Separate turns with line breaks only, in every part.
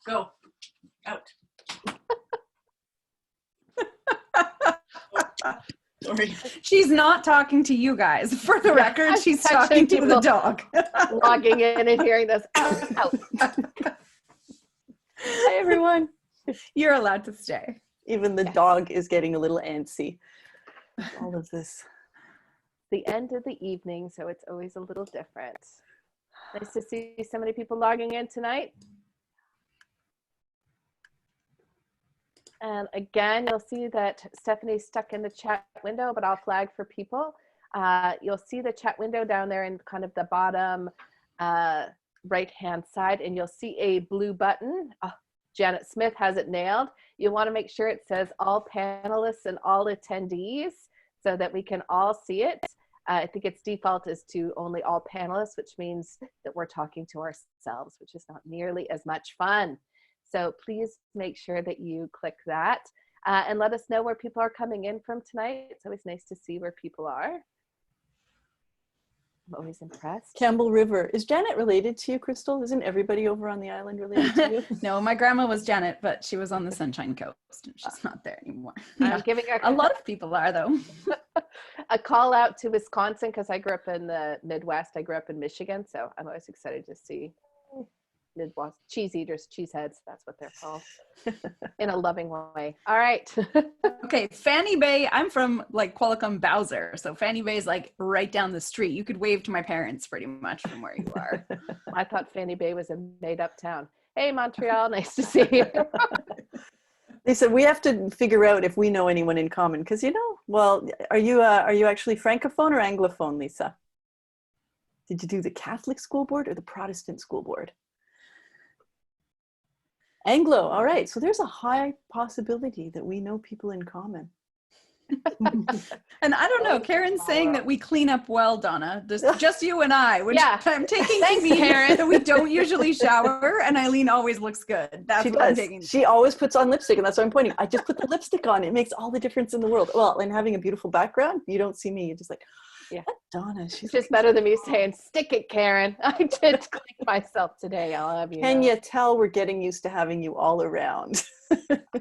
Go. Out. Sorry.
She's not talking to you guys. For the record, she's talking to the dog.
Logging in and hearing this. Out.
Hi, everyone.
You're allowed to stay.
Even the dog is getting a little antsy. All of this.
The end of the evening, so it's always a little different. Nice to see so many people logging in tonight. And again, you'll see that Stephanie's stuck in the chat window, but I'll flag for people. You'll see the chat window down there in kind of the bottom right-hand side, and you'll see a blue button. Janet Smith has it nailed. You want to make sure it says all panelists and all attendees so that we can all see it. I think its default is to only all panelists, which means that we're talking to ourselves, which is not nearly as much fun. So please make sure that you click that and let us know where people are coming in from tonight. It's always nice to see where people are. I'm always impressed.
Campbell River. Is Janet related to you, Crystal? Isn't everybody over on the island related to you?
No, my grandma was Janet, but she was on the Sunshine Coast and she's not there anymore.
I'm giving
a lot of people are, though.
A call out to Wisconsin because I grew up in the Midwest. I grew up in Michigan, so I'm always excited to see Midwest cheese eaters, cheeseheads. That's what they're called in a loving way. All right.
Okay, Fanny Bay. I'm from like Qualicum Bowser, so Fanny Bay is like right down the street. You could wave to my parents pretty much from where you are.
I thought Fanny Bay was a made-up town. Hey, Montreal, nice to see you.
They said we have to figure out if we know anyone in common because well, are you actually francophone or anglophone, Lisa? Did you do the Catholic school board or the Protestant school board? Anglo, all right. So there's a high possibility that we know people in common.
And I don't know, Karen's saying that we clean up well, Donna. Just you and I, which I'm taking
Thanks,
to mean
Karen.
that we don't usually shower, and Eileen always looks good. That's what I'm taking.
She always puts on lipstick, and that's why I'm pointing. I just put the lipstick on. It makes all the difference in the world. Well, and having a beautiful background, you don't see me. You're just like,
yeah,
Donna. She's
just better than me saying, stick it, Karen. I did clean myself today. I'll have you
Can
know.
you tell we're getting used to having you all around?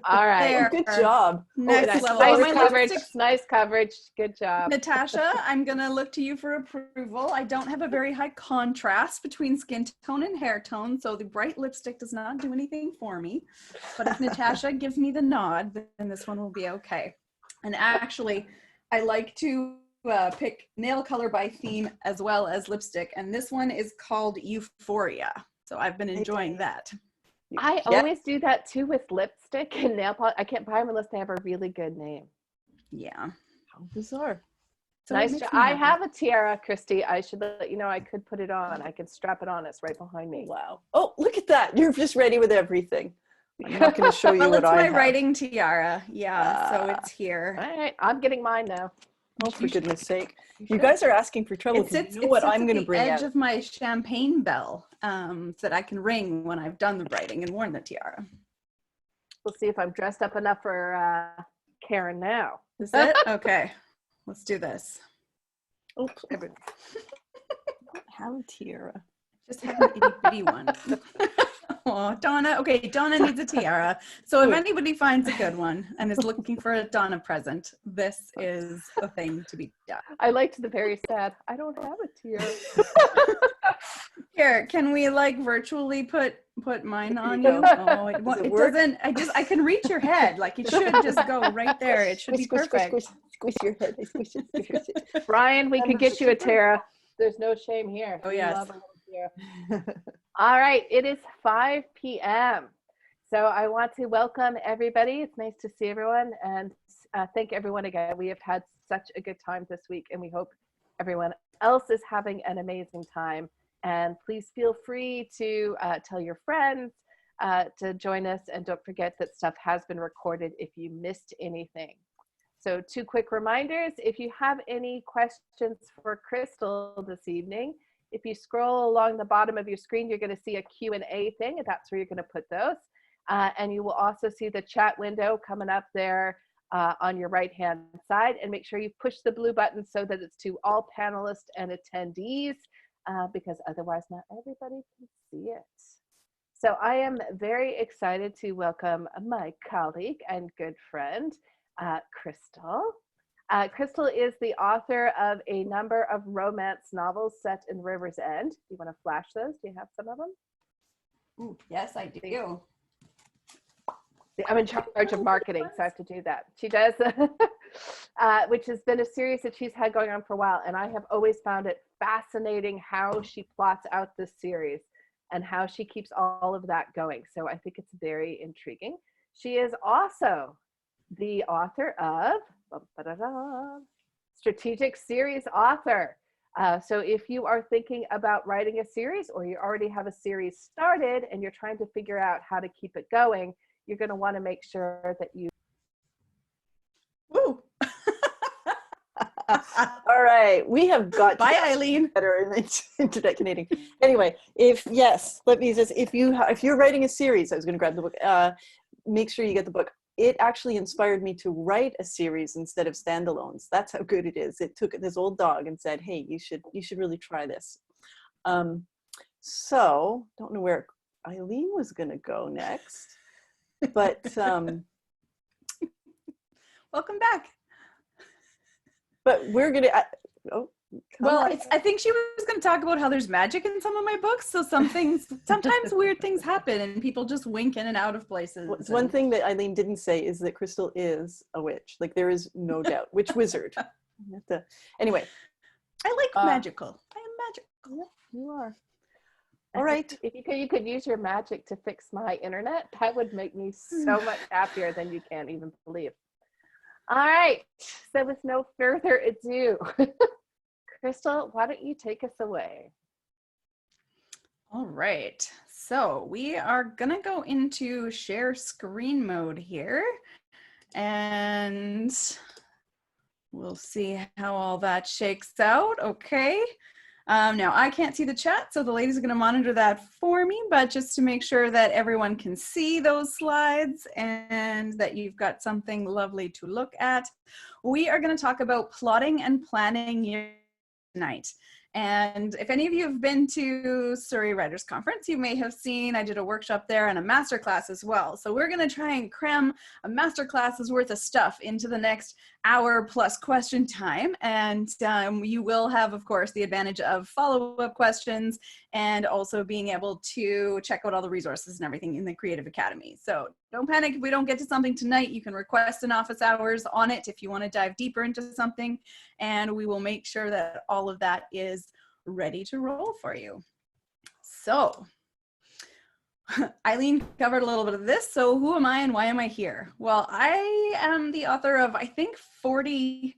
All right.
There.
Good job.
Next level.
Nice
My
coverage.
lipstick's-
Nice coverage. Good job.
Natasha, I'm going to look to you for approval. I don't have a very high contrast between skin tone and hair tone, so the bright lipstick does not do anything for me. But if Natasha gives me the nod, then this one will be okay. And actually, I like to pick nail color by theme as well as lipstick, and this one is called Euphoria. So I've been enjoying that.
I always do that too with lipstick and nail polish. I can't buy them unless they have a really good name.
Yeah.
How bizarre.
So
Nice. I have a tiara, Christy. I should let you know I could put it on. I can strap it on. It's right behind me.
Wow. Oh, look at that. You're just ready with everything. I'm not going to show you
well,
what
it's
I
my
have.
writing tiara. Yeah, so it's here.
All right. I'm getting mine now.
Oh, for goodness sake. You guys are asking for trouble.
It sits,
you know what I'm going to bring
at the
out.
edge of my champagne bell that I can ring when I've done the writing and worn the tiara.
We'll see if I'm dressed up enough for Karen now.
Is it? Okay. Let's do this.
Oops. I don't have a tiara.
Just have an itty bitty one. Oh, Donna. Okay, Donna needs a tiara. So if anybody finds a good one and is looking for a Donna present, this is the thing to be done.
I liked the very sad, I don't have a tiara.
Here, can we like virtually put mine on you? Oh, it doesn't. I can reach your head. Like it should just go right there. It should be perfect.
Squish your head. Squish it.
Brian, we could get you a tiara. There's no shame here.
Oh, yes.
Love a little tiara. All right, it is 5 p.m. So I want to welcome everybody. It's nice to see everyone and thank everyone again. We have had such a good time this week and we hope everyone else is having an amazing time. And please feel free to tell your friends to join us, and don't forget that stuff has been recorded if you missed anything. So 2 quick reminders. If you have any questions for Crystal this evening, if you scroll along the bottom of your screen, you're going to see a Q&A thing, and that's where you're going to put those. And you will also see the chat window coming up there on your right-hand side. And make sure you push the blue button so that it's to all panelists and attendees, because otherwise not everybody can see it. So I am very excited to welcome my colleague and good friend, Crystal. Crystal is the author of a number of romance novels set in River's End. Do you want to flash those? Do you have some of them?
Ooh, yes, I do.
See, I'm in charge of marketing, so I have to do that. She does, which has been a series that she's had going on for a while. And I have always found it fascinating how she plots out this series and how she keeps all of that going. So I think it's very intriguing. She is also the author of strategic series author. So if you are thinking about writing a series, or you already have a series started and you're trying to figure out how to keep it going, you're going to want to make sure that you.
Woo.
All right, we have got
Bye, Eileen.
better in internet Canadian. Anyway, if you're writing a series, I was going to grab the book. Make sure you get the book. It actually inspired me to write a series instead of standalones. That's how good it is. It took this old dog and said, "Hey, you should really try this." So don't know where Eileen was going to go next, but
Welcome back.
but we're gonna.
I think she was going to talk about how there's magic in some of my books. So sometimes weird things happen and people just wink in and out of places.
One thing that Eileen didn't say is that Crystal is a witch. Like, there is no doubt. Witch wizard. Anyway.
I like magical. I am magical.
You are. All right.
If you could use your magic to fix my internet, that would make me so much happier than you can't even believe. All right. So with no further ado, Crystal, why don't you take us away?
All right. So we are going to go into share screen mode here. And we'll see how all that shakes out. Okay. Now I can't see the chat, so the ladies are going to monitor that for me, but just to make sure that everyone can see those slides and that you've got something lovely to look at, we are going to talk about plotting and planning your night. And if any of you have been to Surrey Writers Conference, you may have seen I did a workshop there and a masterclass as well. So we're going to try and cram a masterclass's worth of stuff into the next hour plus question time. And you will have, of course, the advantage of follow-up questions and also being able to check out all the resources and everything in the Creative Academy. So don't panic if we don't get to something tonight. You can request an office hours on it if you want to dive deeper into something, and we will make sure that all of that is ready to roll for you. So Eileen covered a little bit of this. So who am I and why am I here? Well, I am the author of, I think, 40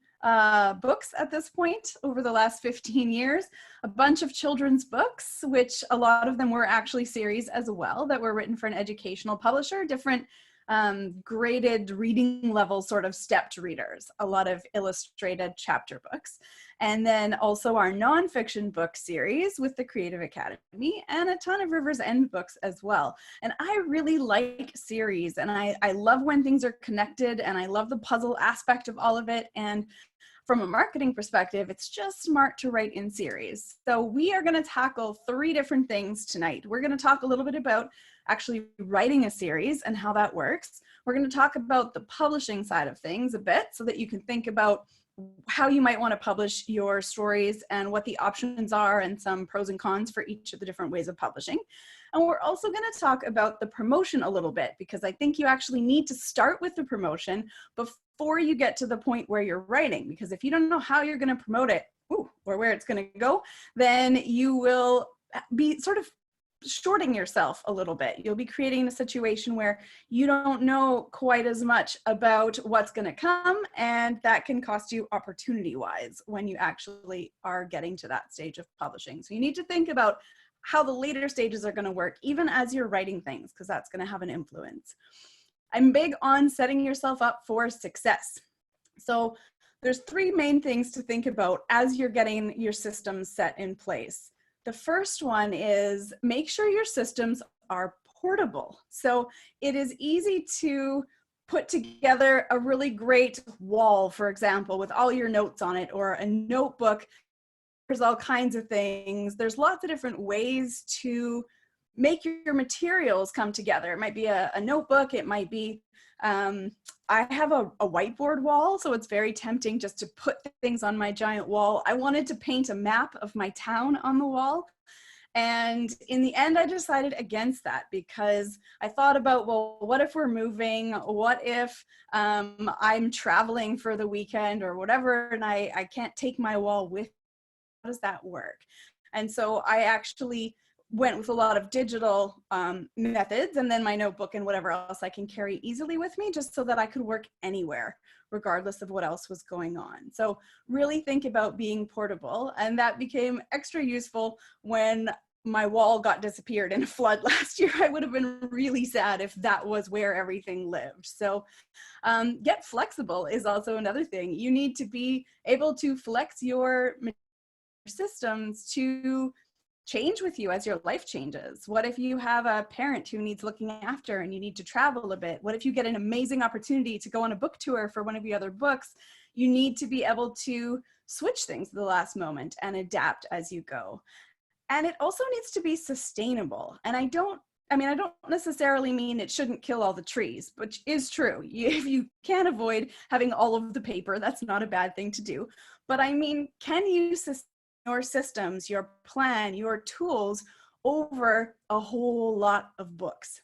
books at this point over the last 15 years, a bunch of children's books, which a lot of them were actually series as well that were written for an educational publisher, different graded reading level sort of stepped readers, a lot of illustrated chapter books. And then also our nonfiction book series with the Creative Academy and a ton of River's End books as well. And I really like series, and I love when things are connected, and I love the puzzle aspect of all of it. And from a marketing perspective, it's just smart to write in series. So we are going to tackle 3 different things tonight. We're going to talk a little bit about actually writing a series and how that works. We're going to talk about the publishing side of things a bit so that you can think about how you might want to publish your stories and what the options are and some pros and cons for each of the different ways of publishing. And we're also going to talk about the promotion a little bit, because I think you actually need to start with the promotion before you get to the point where you're writing, because if you don't know how you're going to promote it or where it's going to go, then you will be sort of shorting yourself a little bit. You'll be creating a situation where you don't know quite as much about what's going to come, and that can cost you opportunity-wise when you actually are getting to that stage of publishing. So you need to think about how the later stages are going to work, even as you're writing things, because that's going to have an influence. I'm big on setting yourself up for success. So there's 3 main things to think about as you're getting your systems set in place. The first one is make sure your systems are portable. So it is easy to put together a really great wall, for example, with all your notes on it, or a notebook. There's all kinds of things. There's lots of different ways to make your materials come together. It might be a notebook, it might be, I have a whiteboard wall, so it's very tempting just to put things on my giant wall. I wanted to paint a map of my town on the wall. And in the end, I decided against that because I thought about, well, what if we're moving? What if I'm traveling for the weekend or whatever, and I can't take my wall with me? How does that work? And so I actually went with a lot of digital methods, and then my notebook and whatever else I can carry easily with me, just so that I could work anywhere, regardless of what else was going on. So really think about being portable, and that became extra useful when my wall got disappeared in a flood last year. I would have been really sad if that was where everything lived. So get flexible is also another thing. You need to be able to flex your systems to change with you as your life changes. What if you have a parent who needs looking after and you need to travel a bit? What if you get an amazing opportunity to go on a book tour for one of your other books? You need to be able to switch things at the last moment and adapt as you go. And it also needs to be sustainable. And I don't necessarily mean it shouldn't kill all the trees, which is true. If you can avoid having all of the paper, that's not a bad thing to do. But I mean, can you sustain your systems, your plan, your tools over a whole lot of books?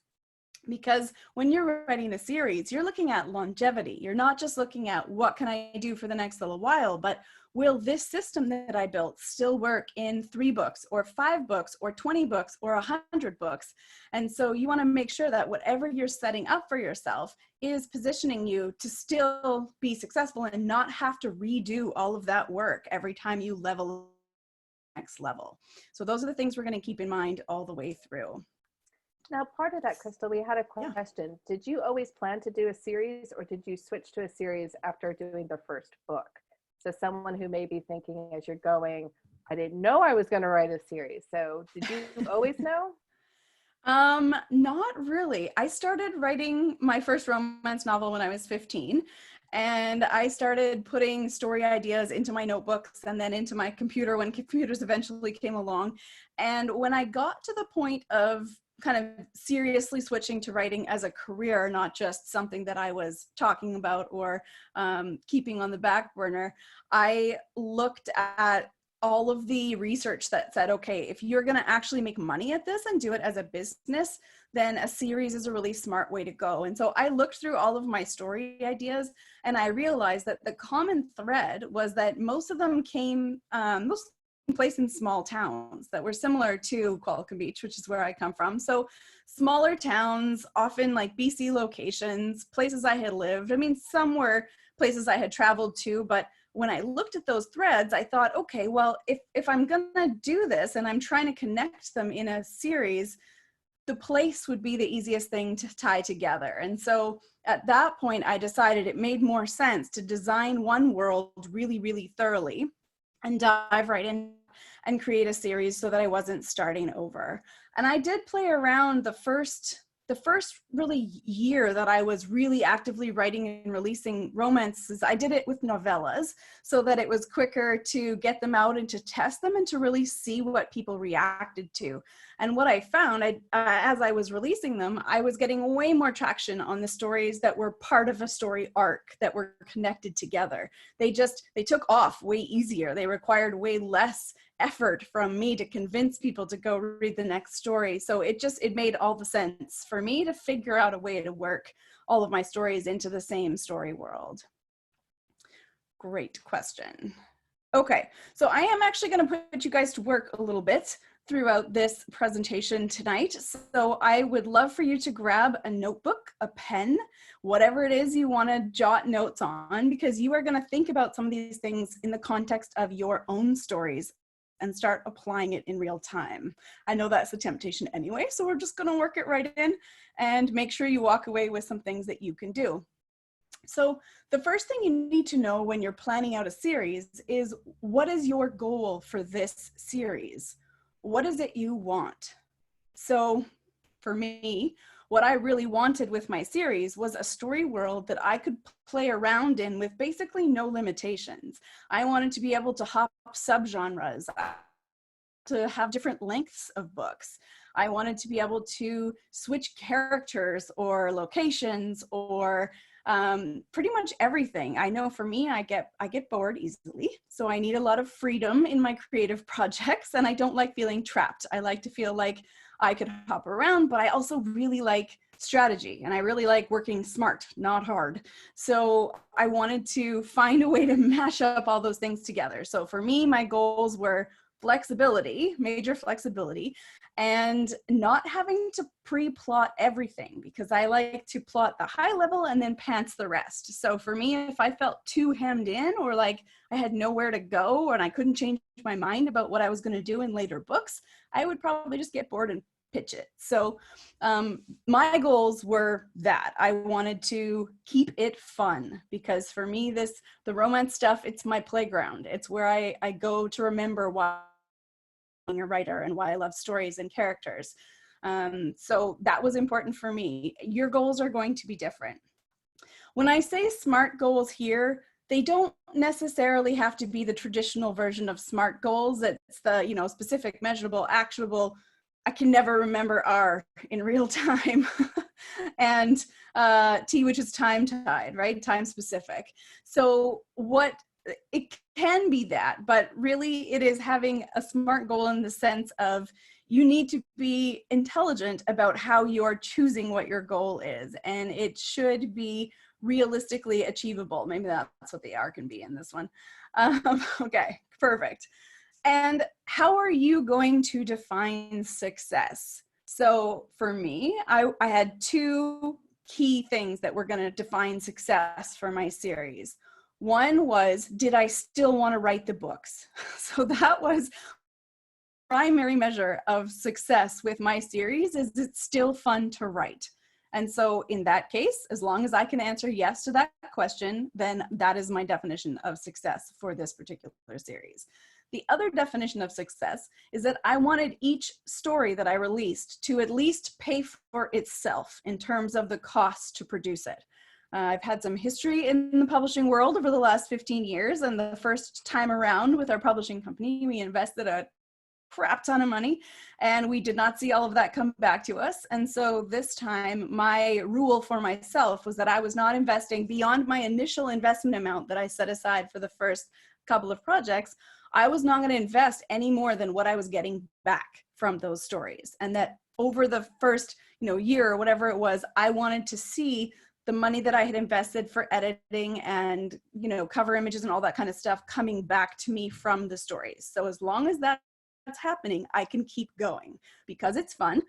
Because when you're writing a series, you're looking at longevity. You're not just looking at what can I do for the next little while, but will this system that I built still work in 3 books or 5 books or 20 books or 100 books? And so you want to make sure that whatever you're setting up for yourself is positioning you to still be successful and not have to redo all of that work every time you level next level. So those are the things we're going to keep in mind all the way through.
Now, part of that, Crystal, we had a question. Did you always plan to do a series, or did you switch to a series after doing the first book? So someone who may be thinking as you're going, I didn't know I was going to write a series. So did you always know?
Not really. I started writing my first romance novel when I was 15. And I started putting story ideas into my notebooks and then into my computer when computers eventually came along. And when I got to the point of kind of seriously switching to writing as a career, not just something that I was talking about or keeping on the back burner, I looked at all of the research that said, okay, if you're going to actually make money at this and do it as a business, then a series is a really smart way to go. And so I looked through all of my story ideas and I realized that the common thread was that most of them came, most place in small towns that were similar to Qualicum Beach, which is where I come from. So smaller towns, often like BC locations, places I had lived. I mean, some were places I had traveled to, but when I looked at those threads, I thought, okay, well, if I'm gonna do this and I'm trying to connect them in a series, the place would be the easiest thing to tie together. And so at that point, I decided it made more sense to design one world really, really thoroughly and dive right in and create a series so that I wasn't starting over. And I did play around the first really year that I was really actively writing and releasing romances. I did it with novellas so that it was quicker to get them out and to test them and to really see what people reacted to. And what I found, as I was releasing them, I was getting way more traction on the stories that were part of a story arc that were connected together. They took off way easier. They required way less effort from me to convince people to go read the next story. So it made all the sense for me to figure out a way to work all of my stories into the same story world. Great question. Okay, so I am actually going to put you guys to work a little bit throughout this presentation tonight. So I would love for you to grab a notebook, a pen, whatever it is you want to jot notes on, because you are going to think about some of these things in the context of your own stories and start applying it in real time. I know that's a temptation anyway, so we're just going to work it right in and make sure you walk away with some things that you can do. So the first thing you need to know when you're planning out a series is, what is your goal for this series? What is it you want? So for me, what I really wanted with my series was a story world that I could play around in with basically no limitations. I wanted to be able to hop subgenres, to have different lengths of books. I wanted to be able to switch characters or locations or pretty much everything. I know for me, I get bored easily. So I need a lot of freedom in my creative projects, and I don't like feeling trapped. I like to feel like I could hop around, but I also really like strategy, and I really like working smart, not hard. So I wanted to find a way to mash up all those things together. So for me, my goals were flexibility, major flexibility, and not having to pre-plot everything, because I like to plot the high level and then pants the rest. So for me, if I felt too hemmed in, or like I had nowhere to go and I couldn't change my mind about what I was going to do in later books, I would probably just get bored and pitch it. So my goals were that I wanted to keep it fun, because for me, the romance stuff, it's my playground. It's where I go to remember why I'm being a writer and why I love stories and characters. So that was important for me. Your goals are going to be different. When I say SMART goals here, they don't necessarily have to be the traditional version of SMART goals. It's the, specific, measurable, actionable. I can never remember R in real time. And T, which is time tied, right? Time specific. So it can be that, but really it is having a SMART goal in the sense of you need to be intelligent about how you're choosing what your goal is. And it should be realistically achievable. Maybe that's what the R can be in this one. Okay, perfect. And how are you going to define success? So for me, I had two key things that were going to define success for my series. One was, did I still want to write the books? So that was primary measure of success with my series. Is it still fun to write? And so in that case, as long as I can answer yes to that question, then that is my definition of success for this particular series. The other definition of success is that I wanted each story that I released to at least pay for itself in terms of the cost to produce it. I've had some history in the publishing world over the last 15 years, and the first time around with our publishing company, we invested a crap ton of money, and we did not see all of that come back to us. And so this time, my rule for myself was that I was not investing beyond my initial investment amount that I set aside for the first couple of projects. I was not going to invest any more than what I was getting back from those stories. And that over the first, year or whatever it was, I wanted to see the money that I had invested for editing and, cover images and all that kind of stuff coming back to me from the stories. So as long as that's happening, I can keep going because it's fun.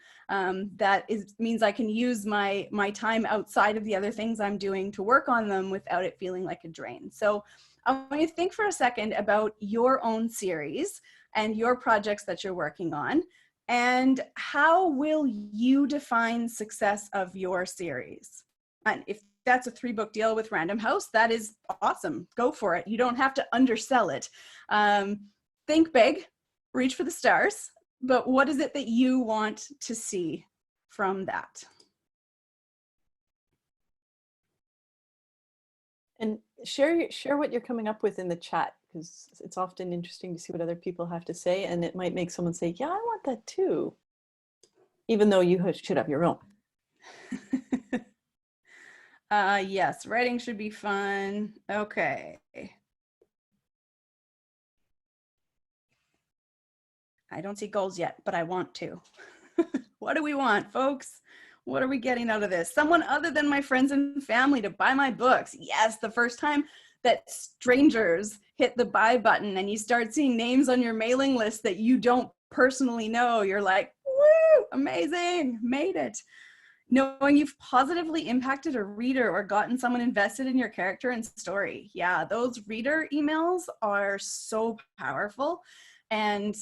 Means I can use my time outside of the other things I'm doing to work on them without it feeling like a drain. So I want you to think for a second about your own series and your projects that you're working on, and how will you define success of your series? And if that's a 3-book deal with Random House, that is awesome. Go for it. You don't have to undersell it. Think big, reach for the stars, but what is it that you want to see from that?
And share what you're coming up with in the chat, because it's often interesting to see what other people have to say, and it might make someone say, yeah, I want that too, even though you should have your own.
Yes, writing should be fun. Okay. I don't see goals yet, but I want to. What do we want, folks? What are we getting out of this? Someone other than my friends and family to buy my books. Yes, the first time that strangers hit the buy button and you start seeing names on your mailing list that you don't personally know, you're like, woo, amazing, made it. Knowing you've positively impacted a reader or gotten someone invested in your character and story. Yeah, those reader emails are so powerful, and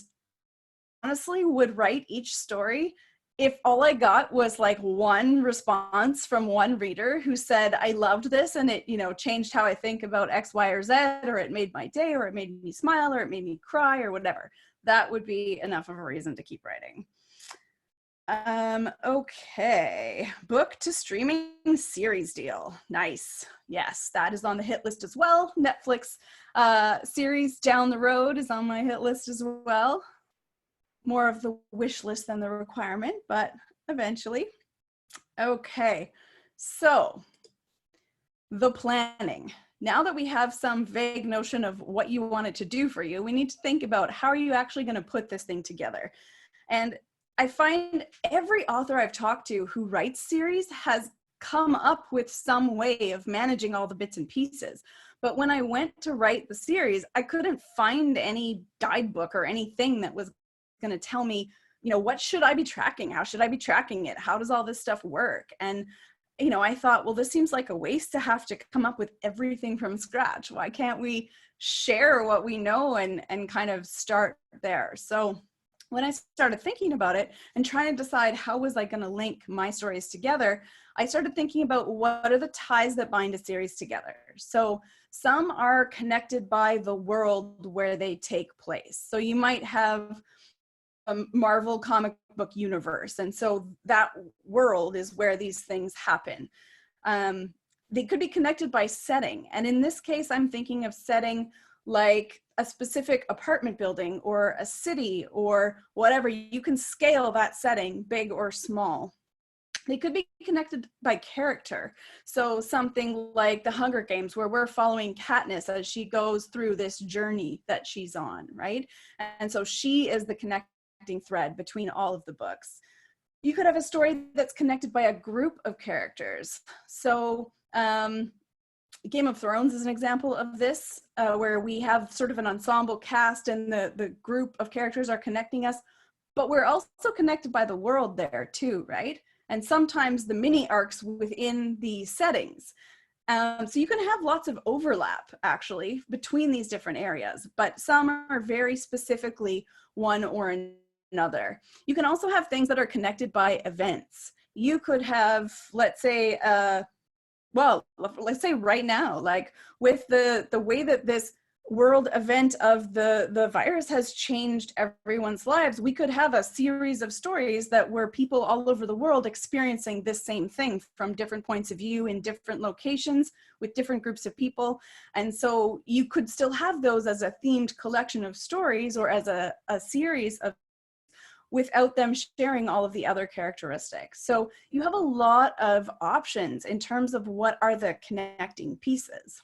honestly would write each story if all I got was like one response from one reader who said, I loved this and it, changed how I think about X, Y, or Z, or it made my day, or it made me smile, or it made me cry, or whatever. That would be enough of a reason to keep writing. Okay, book to streaming series deal. Nice. Yes, that is on the hit list as well. Netflix series down the road is on my hit list as well. more of the wish list than the requirement, but eventually. Okay, so the planning. Now that we have some vague notion of what you want it to do for you, we need to think about how are you actually going to put this thing together. And I find every author I've talked to who writes series has come up with some way of managing all the bits and pieces. But when I went to write the series, I couldn't find any guidebook or anything that was going to tell me, you know, what should I be tracking? How should I be tracking it? How does all this stuff work? And, you know, I thought, well, this seems like a waste to have to come up with everything from scratch. Why can't we share what we know and kind of start there? So when I started thinking about it and trying to decide how was I going to link my stories together, I started thinking about what are the ties that bind a series together. So some are connected by the world where they take place. So you might have a Marvel comic book universe, and so that world is where these things happen. They could be connected by setting, and in this case, I'm thinking of setting like a specific apartment building or a city or whatever. You can scale that setting, big or small. They could be connected by character. So something like the Hunger Games, where we're following Katniss as she goes through this journey that she's on, right? And so she is the connecting thread between all of the books. You could have a story that's connected by a group of characters. So Game of Thrones is an example of this, where we have sort of an ensemble cast and the group of characters are connecting us, but we're also connected by the world there too, right? And sometimes the mini arcs within the settings. So you can have lots of overlap actually between these different areas, but some are very specifically one or another. You can also have things that are connected by events. You could have, let's say, well, let's say right now, like with the way that this world event of the virus has changed everyone's lives, we could have a series of stories that were people all over the world experiencing this same thing from different points of view in different locations with different groups of people. And so you could still have those as a themed collection of stories or as a series of without them sharing all of the other characteristics. So you have a lot of options in terms of what are the connecting pieces.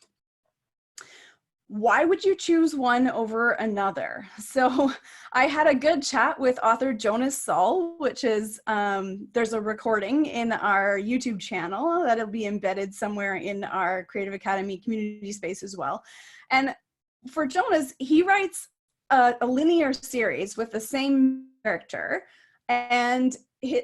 Why would you choose one over another? So I had a good chat with author Jonas Saul, which is, there's a recording in our YouTube channel that'll be embedded somewhere in our Creative Academy community space as well. And for Jonas, he writes a linear series with the same character, and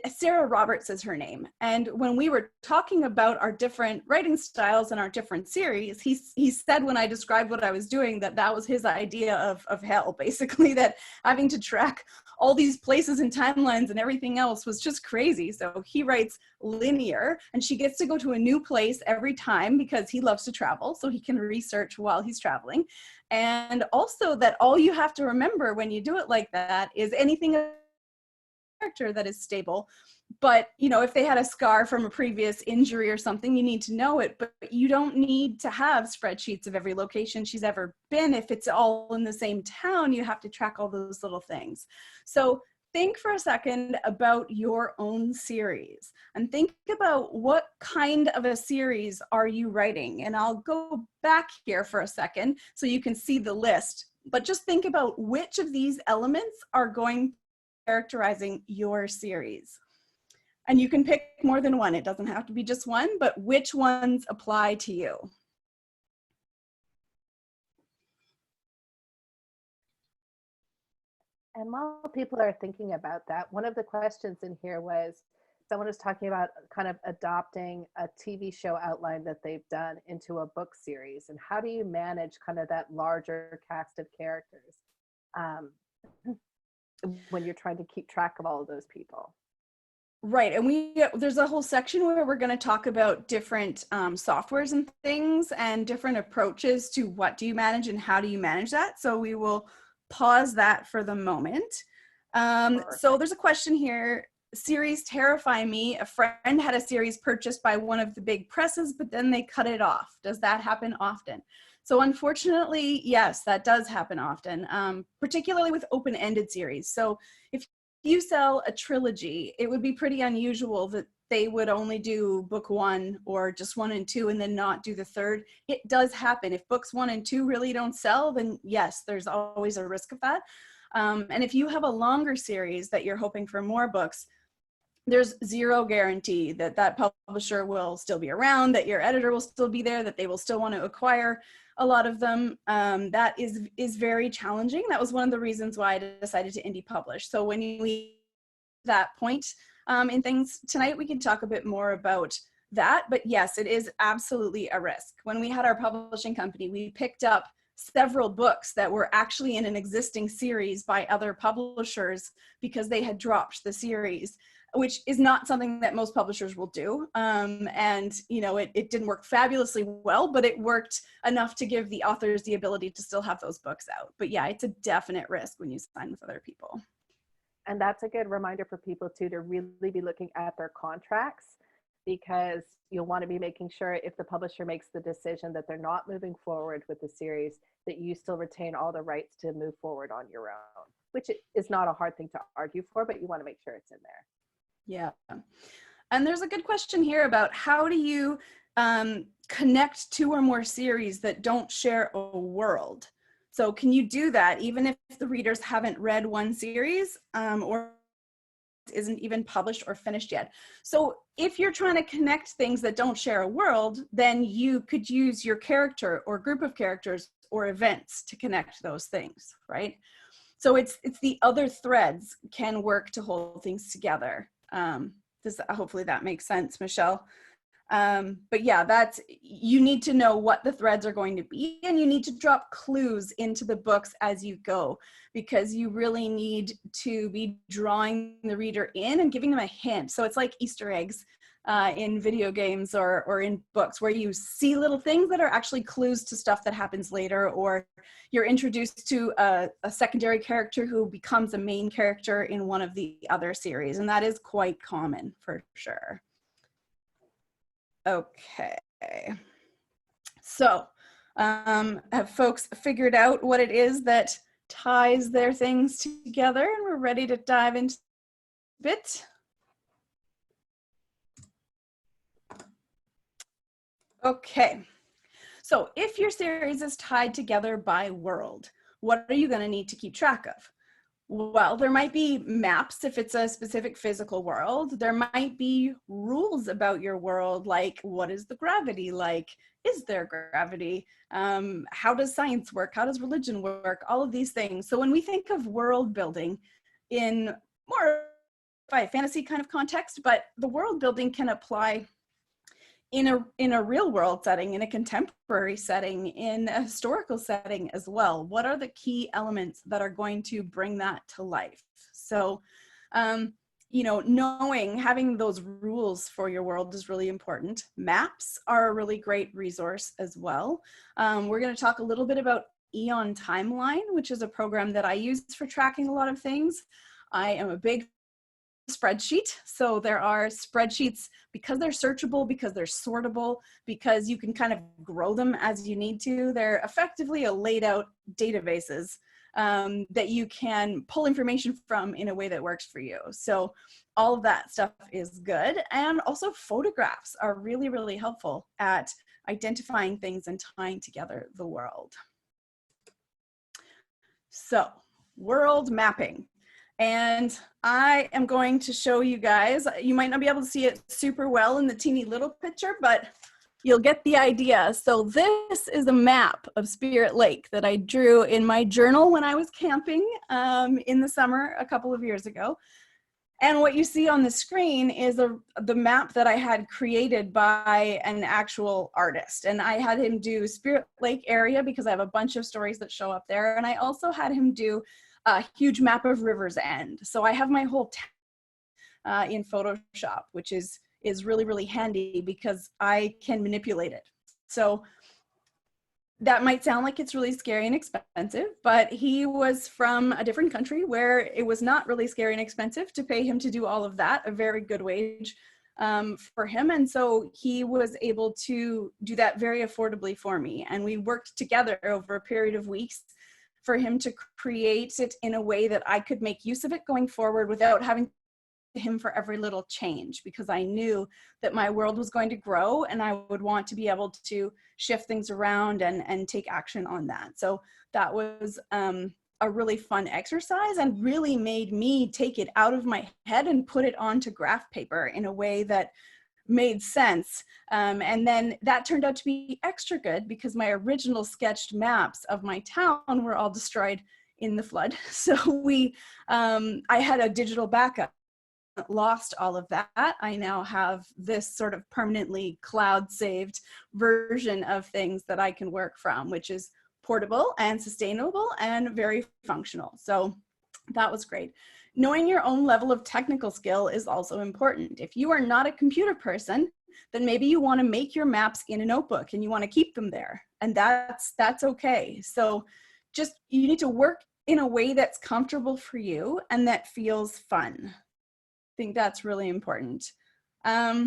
Sarah Roberts is her name. And when we were talking about our different writing styles and our different series, he said when I described what I was doing that that was his idea of hell, basically, that having to track all these places and timelines and everything else was just crazy. So he writes linear, and she gets to go to a new place every time because he loves to travel, so he can research while he's traveling. And also that all you have to remember when you do it like that is anything character that is stable. But, you know, if they had a scar from a previous injury or something, you need to know it, but you don't need to have spreadsheets of every location she's ever been. If it's all in the same town, you have to track all those little things. So think for a second about your own series and think about what kind of a series are you writing? And I'll go back here for a second so you can see the list, but just think about which of these elements are going characterizing your series. And you can pick more than one. It doesn't have to be just one, but which ones apply to you?
And while people are thinking about that, one of the questions in here was someone was talking about kind of adopting a TV show outline that they've done into a book series. And how do you manage kind of that larger cast of characters when you're trying to keep track of all of those people?
Right, and there's a whole section where we're going to talk about different softwares and things and different approaches to what do you manage and how do you manage that. So we will pause that for the moment. So there's a question here. Series terrify me. A friend had a series purchased by one of the big presses, but then they cut it off. Does that happen often? So unfortunately, yes, that does happen often, particularly with open-ended series. So if you sell a trilogy, it would be pretty unusual that they would only do book 1 or just 1 and 2 and then not do the third. It does happen. If books 1 and 2 really don't sell, then yes, there's always a risk of that. And if you have a longer series that you're hoping for more books, there's zero guarantee that that publisher will still be around, that your editor will still be there, that they will still want to acquire a lot of them. That is very challenging. That was one of the reasons why I decided to indie publish. So when we that point in things tonight, we can talk a bit more about that. But yes, it is absolutely a risk. When we had our publishing company, we picked up several books that were actually in an existing series by other publishers because they had dropped the series, which is not something that most publishers will do. And you know, it didn't work fabulously well, but it worked enough to give the authors the ability to still have those books out. But yeah, it's a definite risk when you sign with other people.
And that's a good reminder for people too, to really be looking at their contracts, because you'll want to be making sure if the publisher makes the decision that they're not moving forward with the series, that you still retain all the rights to move forward on your own, which is not a hard thing to argue for, but you want to make sure it's in there.
Yeah. And there's a good question here about how do you connect 2 or more series that don't share a world? So can you do that even if the readers haven't read one series or isn't even published or finished yet? So if you're trying to connect things that don't share a world, then you could use your character or group of characters or events to connect those things, right? So it's the other threads can work to hold things together. Hopefully that makes sense, Michelle. But yeah, you need to know what the threads are going to be, and you need to drop clues into the books as you go, because you really need to be drawing the reader in and giving them a hint. So it's like Easter eggs in video games or in books, where you see little things that are actually clues to stuff that happens later, or you're introduced to a secondary character who becomes a main character in one of the other series. And that is quite common for sure. Okay, so have folks figured out what it is that ties their things together, and we're ready to dive into a bit? Okay, so if your series is tied together by world, what are you going to need to keep track of? Well, there might be maps if it's a specific physical world. There might be rules about your world, like what is the gravity like? Is there gravity? How does science work? How does religion work? All of these things. So when we think of world building in more by fantasy kind of context, but the world building can apply in a real world setting, in a contemporary setting, in a historical setting as well. What are the key elements that are going to bring that to life? So, you know, having those rules for your world is really important. Maps are a really great resource as well. We're going to talk a little bit about Eon Timeline, which is a program that I use for tracking a lot of things. I am a big spreadsheet. So there are spreadsheets because they're searchable, because they're sortable, because you can kind of grow them as you need to. They're effectively a laid out databases that you can pull information from in a way that works for you. So all of that stuff is good. And also photographs are really, really helpful at identifying things and tying together the world. So world mapping. And I am going to show you guys, you might not be able to see it super well in the teeny little picture, but you'll get the idea. So this is a map of Spirit Lake that I drew in my journal when I was camping in the summer a couple of years ago. And what you see on the screen is the map that I had created by an actual artist. And I had him do Spirit Lake area because I have a bunch of stories that show up there. And I also had him do a huge map of River's End. So I have my whole in Photoshop, which is really, really handy because I can manipulate it. So that might sound like it's really scary and expensive, but he was from a different country where it was not really scary and expensive to pay him to do all of that, a very good wage for him. And so he was able to do that very affordably for me. And we worked together over a period of weeks for him to create it in a way that I could make use of it going forward without having him for every little change, because I knew that my world was going to grow and I would want to be able to shift things around and take action on that. So that was a really fun exercise and really made me take it out of my head and put it onto graph paper in a way that made sense. And then that turned out to be extra good because my original sketched maps of my town were all destroyed in the flood. So I had a digital backup. Lost all of that. I now have this sort of permanently cloud saved version of things that I can work from, which is portable and sustainable and very functional. So that was great. Knowing your own level of technical skill is also important. If you are not a computer person, then maybe you want to make your maps in a notebook and you want to keep them there, and that's okay. So just, you need to work in a way that's comfortable for you and that feels fun. I think that's really important. DIY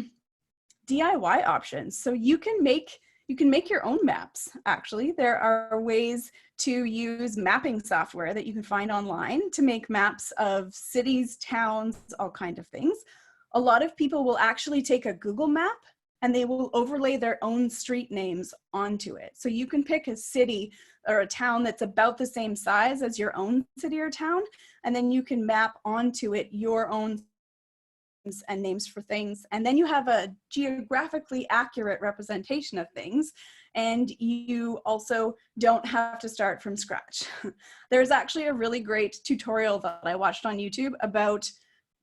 options. So you can make your own maps. Actually, there are ways to use mapping software that you can find online to make maps of cities, towns, all kinds of things. A lot of people will actually take a Google map and they will overlay their own street names onto it. So you can pick a city or a town that's about the same size as your own city or town, and then you can map onto it your own and names for things, and then you have a geographically accurate representation of things, and you also don't have to start from scratch. There's actually a really great tutorial that I watched on YouTube about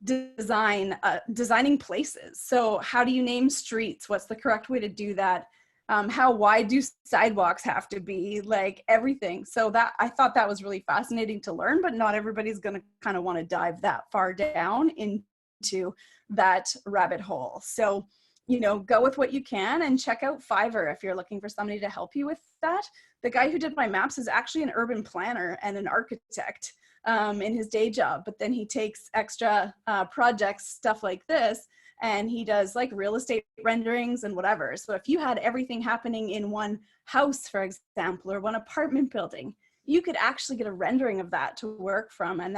designing places. So how do you name streets? What's the correct way to do that? How wide do sidewalks have to be? Like everything. So that, I thought that was really fascinating to learn, but not everybody's going to kind of want to dive that far down into that rabbit hole. So, go with what you can and check out Fiverr if you're looking for somebody to help you with that. The guy who did my maps is actually an urban planner and an architect in his day job, but then he takes extra projects, stuff like this, and he does like real estate renderings and whatever. So if you had everything happening in one house, for example, or one apartment building, you could actually get a rendering of that to work from, and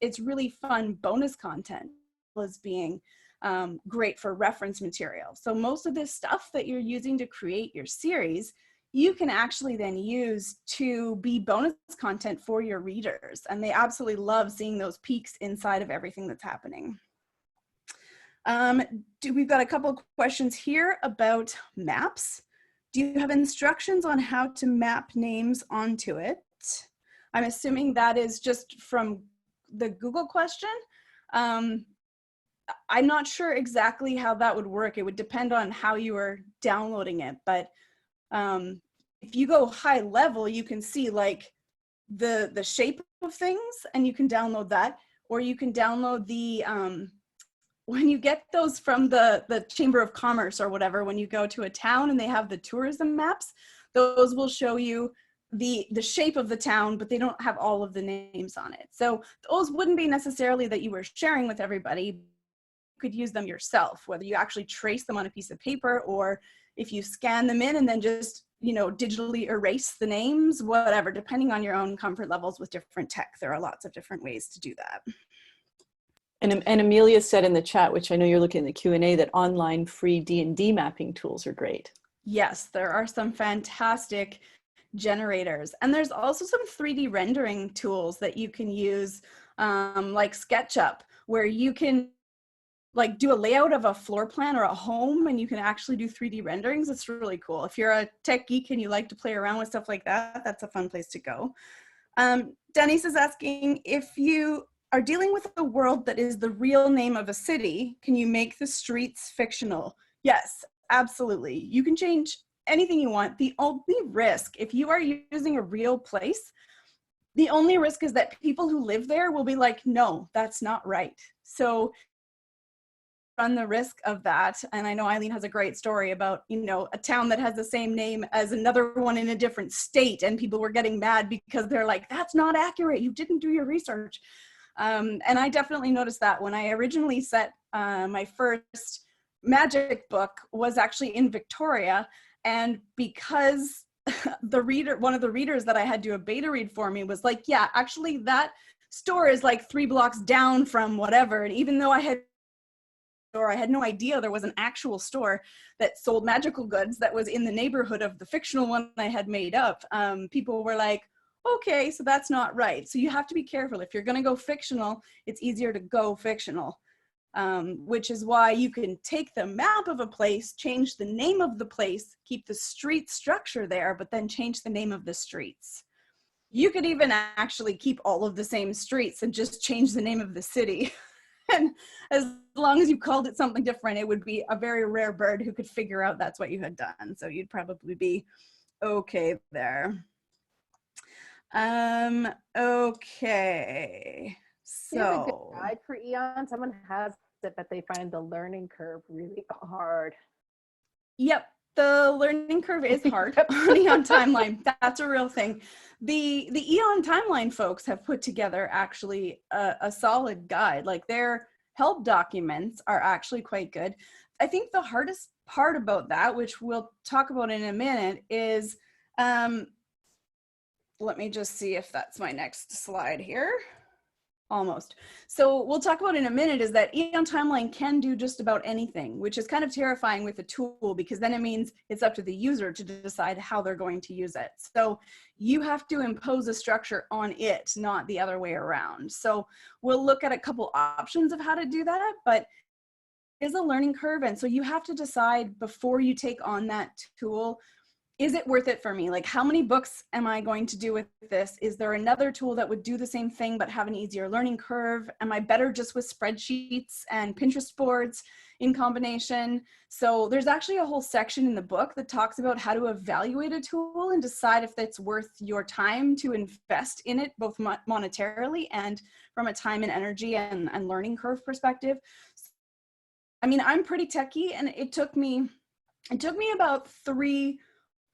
it's really fun bonus content as being great for reference material. So most of this stuff that you're using to create your series, you can actually then use to be bonus content for your readers, and they absolutely love seeing those peeks inside of everything that's happening. We've got a couple of questions here about maps. Do you have instructions on how to map names onto it? I'm assuming that is just from the Google question. I'm not sure exactly how that would work. It would depend on how you are downloading it. But if you go high level, you can see like the shape of things, and you can download that. Or you can download the, when you get those from the Chamber of Commerce or whatever, when you go to a town and they have the tourism maps, those will show you the shape of the town, but they don't have all of the names on it. So those wouldn't be necessarily that you were sharing with everybody. Could use them yourself, whether you actually trace them on a piece of paper or if you scan them in and then just, digitally erase the names, whatever, depending on your own comfort levels with different tech. There are lots of different ways to do that.
And Amelia said in the chat, which I know you're looking at the Q&A, that online free D&D mapping tools are great.
Yes, there are some fantastic generators. And there's also some 3D rendering tools that you can use, like SketchUp, where you can like do a layout of a floor plan or a home, and you can actually do 3D renderings. It's really cool. If you're a tech geek and you like to play around with stuff like that, that's a fun place to go. Denise is asking, if you are dealing with a world that is the real name of a city, can you make the streets fictional? Yes, absolutely. You can change anything you want. The only risk, if you are using a real place, the only risk is that people who live there will be like, no, that's not right. So run the risk of that. And I know Eileen has a great story about, a town that has the same name as another one in a different state, and people were getting mad because they're like, that's not accurate. You didn't do your research. And I definitely noticed that when I originally set my first magic book was actually in Victoria. And because one of the readers that I had do a beta read for me was like, yeah, actually that store is like 3 blocks down from whatever. And even though I had no idea there was an actual store that sold magical goods that was in the neighborhood of the fictional one I had made up, people were like, okay, so that's not right. So you have to be careful. If you're going to go fictional, it's easier to go fictional, which is why you can take the map of a place, change the name of the place, keep the street structure there, but then change the name of the streets. You could even actually keep all of the same streets and just change the name of the city. And as long as you called it something different, it would be a very rare bird who could figure out that's what you had done. So you'd probably be okay there. Okay.
Do you have a good
So
guide for Eon? Someone has it, but they find the learning curve really hard.
yep, the learning curve is hard on Eon Timeline. That's a real thing. The Eon Timeline folks have put together actually a solid guide. Like their help documents are actually quite good. I think the hardest part about that, which we'll talk about in a minute, is let me just see if that's my next slide here. Almost. So we'll talk about in a minute is that Eon Timeline can do just about anything, which is kind of terrifying with a tool because then it means it's up to the user to decide how they're going to use it. So you have to impose a structure on it, not the other way around. So we'll look at a couple options of how to do that, but it is a learning curve. And so you have to decide before you take on that tool, is it worth it for me? Like, how many books am I going to do with this? Is there another tool that would do the same thing but have an easier learning curve? Am I better just with spreadsheets and Pinterest boards in combination? So there's actually a whole section in the book that talks about how to evaluate a tool and decide if it's worth your time to invest in it, both monetarily and from a time and energy and learning curve perspective. I mean, I'm pretty techie, and it took me about 3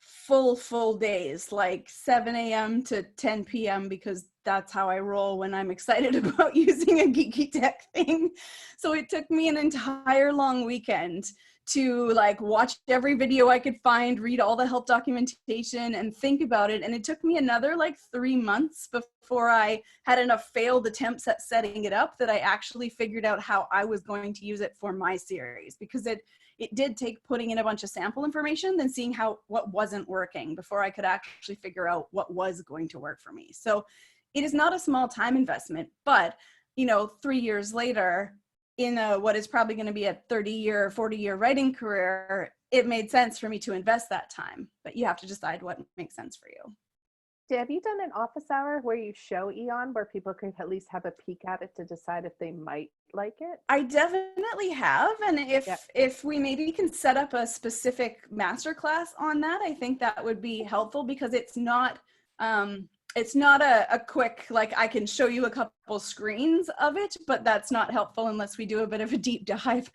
full days, like 7 a.m. to 10 p.m. because that's how I roll when I'm excited about using a geeky tech thing. So it took me an entire long weekend to like watch every video I could find, read all the help documentation and think about it. And it took me another like 3 months before I had enough failed attempts at setting it up that I actually figured out how I was going to use it for my series, because it did take putting in a bunch of sample information, then seeing what wasn't working before I could actually figure out what was going to work for me. So it is not a small time investment, but 3 years later, in what is probably going to be a 30-year, 40-year writing career, it made sense for me to invest that time. But you have to decide what makes sense for you.
Have you done an office hour where you show Eon where people can at least have a peek at it to decide if they might like it?
I definitely have. And if we maybe can set up a specific masterclass on that, I think that would be helpful, because it's not a quick, like, I can show you a couple screens of it, but that's not helpful unless we do a bit of a deep dive.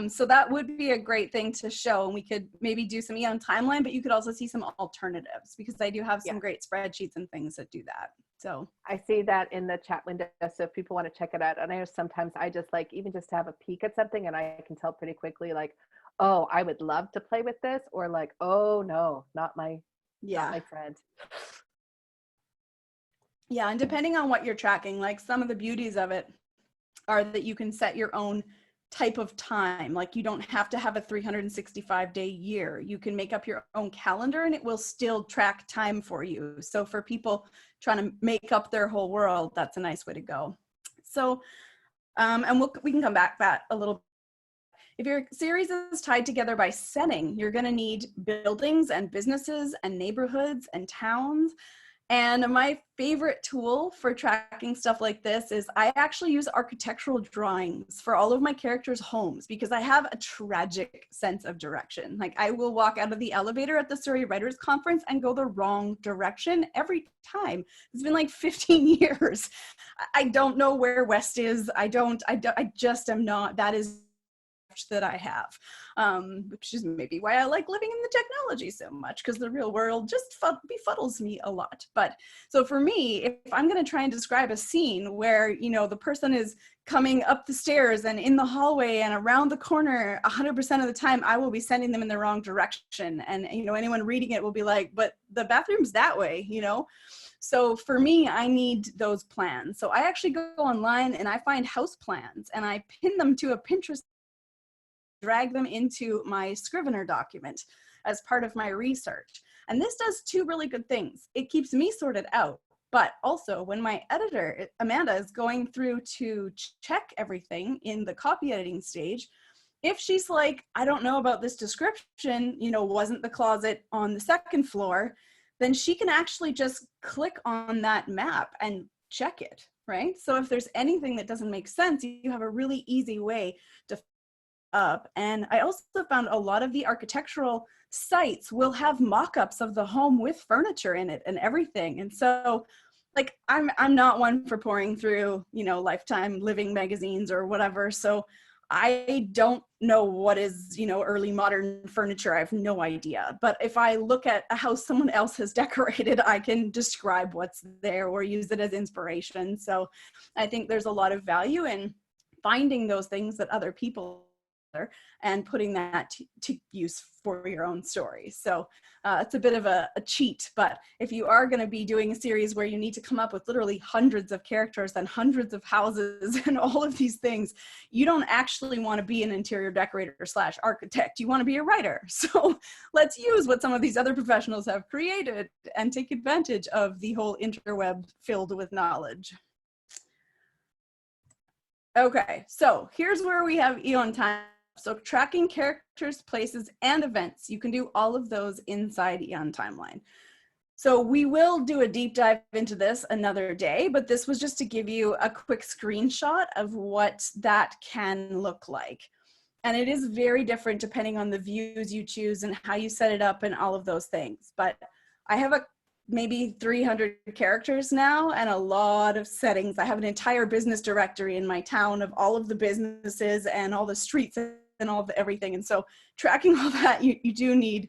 So that would be a great thing to show, and we could maybe do some Eon Timeline, but you could also see some alternatives, because I do have some great spreadsheets and things that do that. So
I see that in the chat window, so if people want to check it out. And I know sometimes I just like, even just to have a peek at something, and I can tell pretty quickly, like, oh, I would love to play with this, or like, oh no, not my friend.
Yeah, and depending on what you're tracking, like, some of the beauties of it are that you can set your own type of time. Like, you don't have to have a 365-day year. You can make up your own calendar and it will still track time for you. So for people trying to make up their whole world, that's a nice way to go. So, and we can come back that a little. If your series is tied together by setting, you're going to need buildings and businesses and neighborhoods and towns. And my favorite tool for tracking stuff like this is I actually use architectural drawings for all of my characters' homes, because I have a tragic sense of direction. Like, I will walk out of the elevator at the Surrey Writers Conference and go the wrong direction every time. It's been like 15 years. I don't know where west is. I just am not. That is that I have, which is maybe why I like living in the technology so much, because the real world just befuddles me a lot. But so for me, if I'm going to try and describe a scene where, you know, the person is coming up the stairs and in the hallway and around the corner 100% of the time, I will be sending them in the wrong direction. And, you know, anyone reading it will be like, but the bathroom's that way, you know? So for me, I need those plans. So I actually go online and I find house plans and I pin them to a Pinterest, drag them into my Scrivener document as part of my research. And this does two really good things. It keeps me sorted out. But also when my editor, Amanda, is going through to check everything in the copy editing stage, if she's like, I don't know about this description, you know, wasn't the closet on the second floor, then she can actually just click on that map and check it, right? So if there's anything that doesn't make sense, you have a really easy way to up. And I also found a lot of the architectural sites will have mock-ups of the home with furniture in it and everything. And so like I'm not one for pouring through, you know, Lifetime Living magazines or whatever. So I don't know what is, you know, early modern furniture. I have no idea. But if I look at a house someone else has decorated, I can describe what's there or use it as inspiration. So I think there's a lot of value in finding those things that other people and putting that to use for your own story. So it's a bit of a cheat, but if you are going to be doing a series where you need to come up with literally hundreds of characters and hundreds of houses and all of these things, you don't actually want to be an interior decorator / architect. You want to be a writer. So let's use what some of these other professionals have created and take advantage of the whole interweb filled with knowledge. Okay, so here's where we have Eon Time. So tracking characters, places, and events. You can do all of those inside Eon Timeline. So we will do a deep dive into this another day, but this was just to give you a quick screenshot of what that can look like. And it is very different depending on the views you choose and how you set it up and all of those things. But I have maybe 300 characters now and a lot of settings. I have an entire business directory in my town of all of the businesses and all the streets and all the everything. And so tracking all that, you do need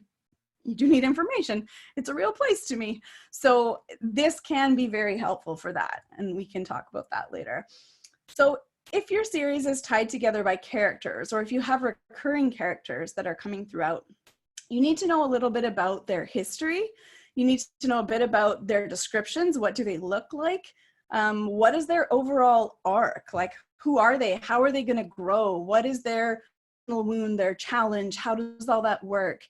information. It's a real place to me. So this can be very helpful for that. And we can talk about that later. So if your series is tied together by characters, or if you have recurring characters that are coming throughout, you need to know a little bit about their history. You need to know a bit about their descriptions. What do they look like? What is their overall arc? Like, who are they? How are they going to grow? What is their wound, their challenge? How does all that work?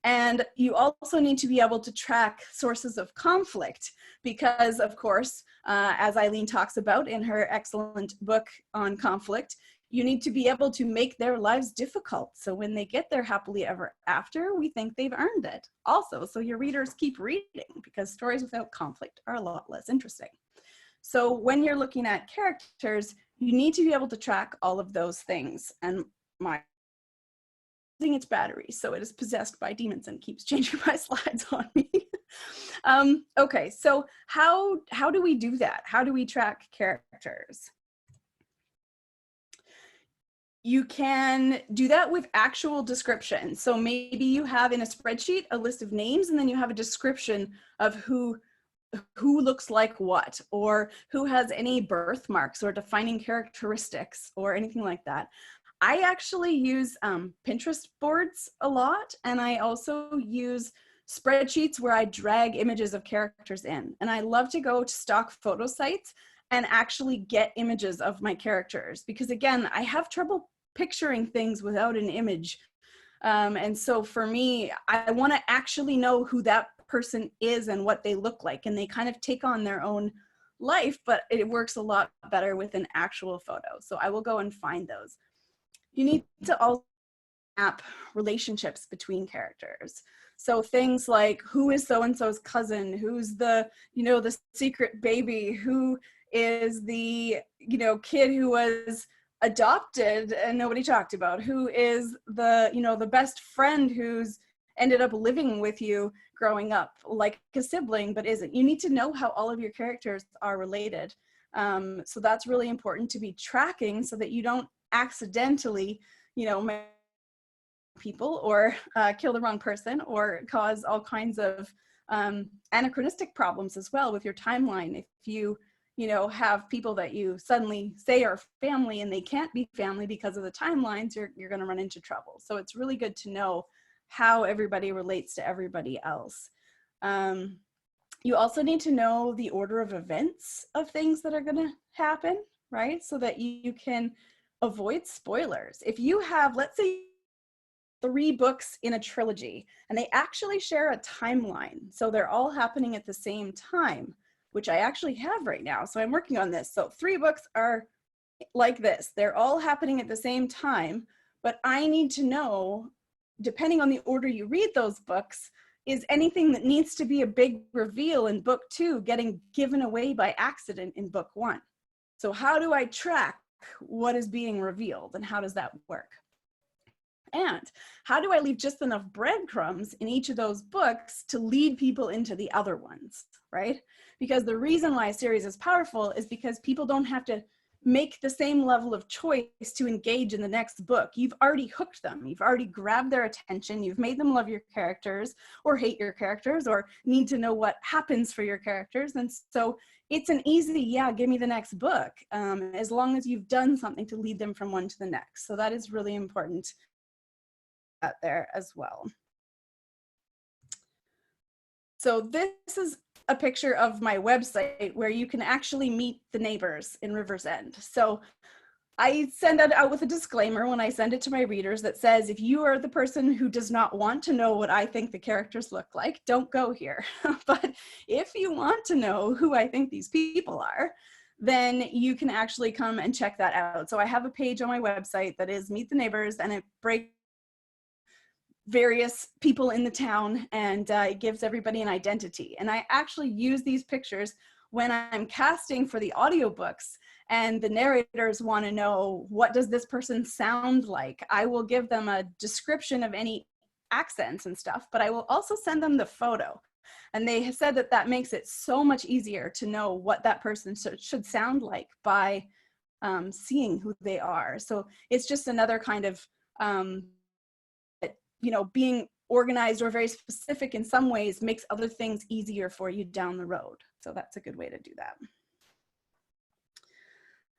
And you also need to be able to track sources of conflict because, of course, as Eileen talks about in her excellent book on conflict, you need to be able to make their lives difficult. So when they get there happily ever after, we think they've earned it. Also, so your readers keep reading because stories without conflict are a lot less interesting. So when you're looking at characters, you need to be able to track all of those things. And my its battery, so it is possessed by demons and keeps changing my slides on me. Okay, so how do we do that? How do we track characters? You can do that with actual description. So maybe you have in a spreadsheet a list of names and then you have a description of who looks like what, or who has any birthmarks or defining characteristics or anything like that. I actually use Pinterest boards a lot, and I also use spreadsheets where I drag images of characters in. And I love to go to stock photo sites and actually get images of my characters because, again, I have trouble picturing things without an image. And so for me, I want to actually know who that person is and what they look like, and they kind of take on their own life, but it works a lot better with an actual photo. So I will go and find those. You need to also map relationships between characters. So things like who is so-and-so's cousin, who's the, the secret baby, who is the, kid who was adopted and nobody talked about, who is the, the best friend who's ended up living with you growing up like a sibling but isn't. You need to know how all of your characters are related. So that's really important to be tracking so that you don't accidentally people or kill the wrong person or cause all kinds of anachronistic problems as well with your timeline. If you have people that you suddenly say are family and they can't be family because of the timelines, you're going to run into trouble. So it's really good to know how everybody relates to everybody else. You also need to know the order of events of things that are going to happen, right? So that you can avoid spoilers. If you have, let's say, 3 books in a trilogy and they actually share a timeline, so they're all happening at the same time, which I actually have right now. So I'm working on this. So 3 books are like this. They're all happening at the same time, but I need to know, depending on the order you read those books, is anything that needs to be a big reveal in book 2 getting given away by accident in book 1? So how do I track what is being revealed and how does that work? And how do I leave just enough breadcrumbs in each of those books to lead people into the other ones, right? Because the reason why a series is powerful is because people don't have to make the same level of choice to engage in the next book. You've already hooked them. You've already grabbed their attention. You've made them love your characters or hate your characters or need to know what happens for your characters. And so it's an easy, yeah, give me the next book, as long as you've done something to lead them from one to the next. So that is really important out there as well. So this is a picture of my website where you can actually meet the neighbors in River's End. So I send it out with a disclaimer when I send it to my readers that says, if you are the person who does not want to know what I think the characters look like, don't go here. But if you want to know who I think these people are, then you can actually come and check that out. So I have a page on my website that is Meet the Neighbors, and it breaks various people in the town, and it gives everybody an identity. And I actually use these pictures when I'm casting for the audiobooks and the narrators want to know, what does this person sound like? I will give them a description of any accents and stuff, but I will also send them the photo. And they have said that that makes it so much easier to know what that person should sound like by seeing who they are. So it's just another kind of being organized or very specific in some ways makes other things easier for you down the road. So that's a good way to do that.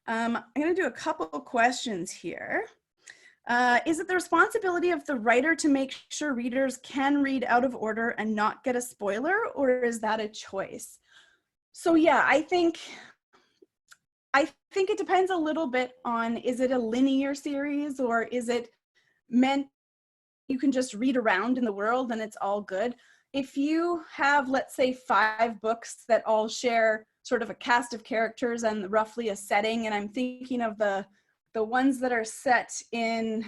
I'm going to do a couple of questions here. Is it the responsibility of the writer to make sure readers can read out of order and not get a spoiler, or is that a choice? So yeah, I think it depends a little bit on, is it a linear series or is it meant you can just read around in the world and it's all good? If you have, let's say, 5 books that all share sort of a cast of characters and roughly a setting, and I'm thinking of the ones that are set in,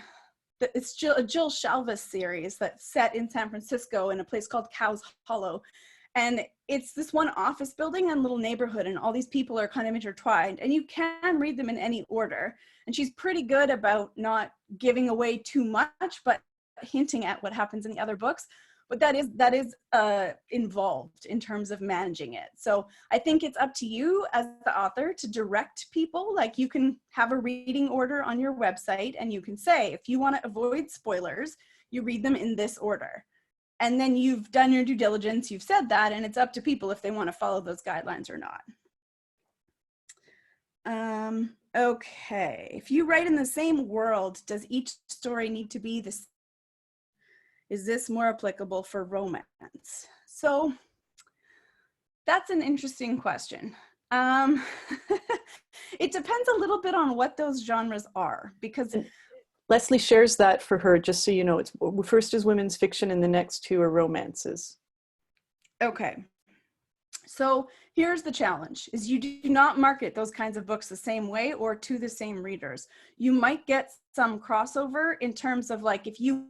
it's a Jill Shalvis series that's set in San Francisco in a place called Cows Hollow. And it's this one office building and little neighborhood, and all these people are kind of intertwined, and you can read them in any order. And she's pretty good about not giving away too much, but hinting at what happens in the other books. But that is involved in terms of managing it. So I think it's up to you as the author to direct people. Like, you can have a reading order on your website and you can say, if you want to avoid spoilers, you read them in this order. And then you've done your due diligence, you've said that, and it's up to people if they want to follow those guidelines or not. Okay, if you write in the same world, does each story need to be the same? Is this more applicable for romance? So that's an interesting question. It depends a little bit on what those genres are, because
Leslie shares that for her, just so you know. It's first is women's fiction and the next 2 are romances.
Okay. So here's the challenge, is you do not market those kinds of books the same way or to the same readers. You might get some crossover in terms of, like, if you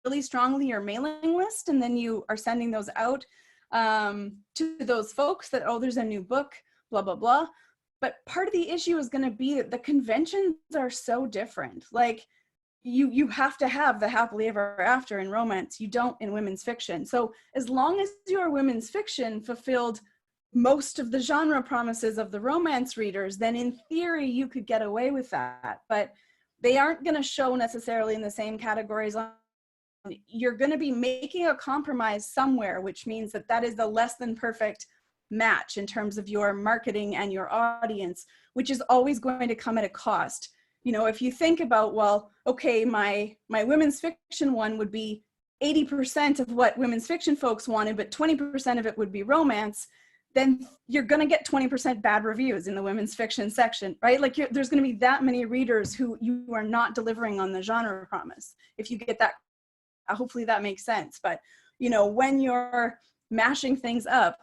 really strongly your mailing list and then you are sending those out to those folks that, oh, there's a new book, blah, blah, blah. But part of the issue is going to be that the conventions are so different. Like, you have to have the happily ever after in romance. You don't in women's fiction. So as long as your women's fiction fulfilled most of the genre promises of the romance readers, then in theory you could get away with that. But they aren't going to show necessarily in the same categories. You're going to be making a compromise somewhere, which means that that is a less than perfect match in terms of your marketing and your audience, which is always going to come at a cost. You know, if you think about, well, okay, my women's fiction one would be 80% of what women's fiction folks wanted, but 20% of it would be romance, then you're going to get 20% bad reviews in the women's fiction section, right? Like there's going to be that many readers who you are not delivering on the genre promise. If you get that, hopefully that makes sense. But, you know, when you're mashing things up,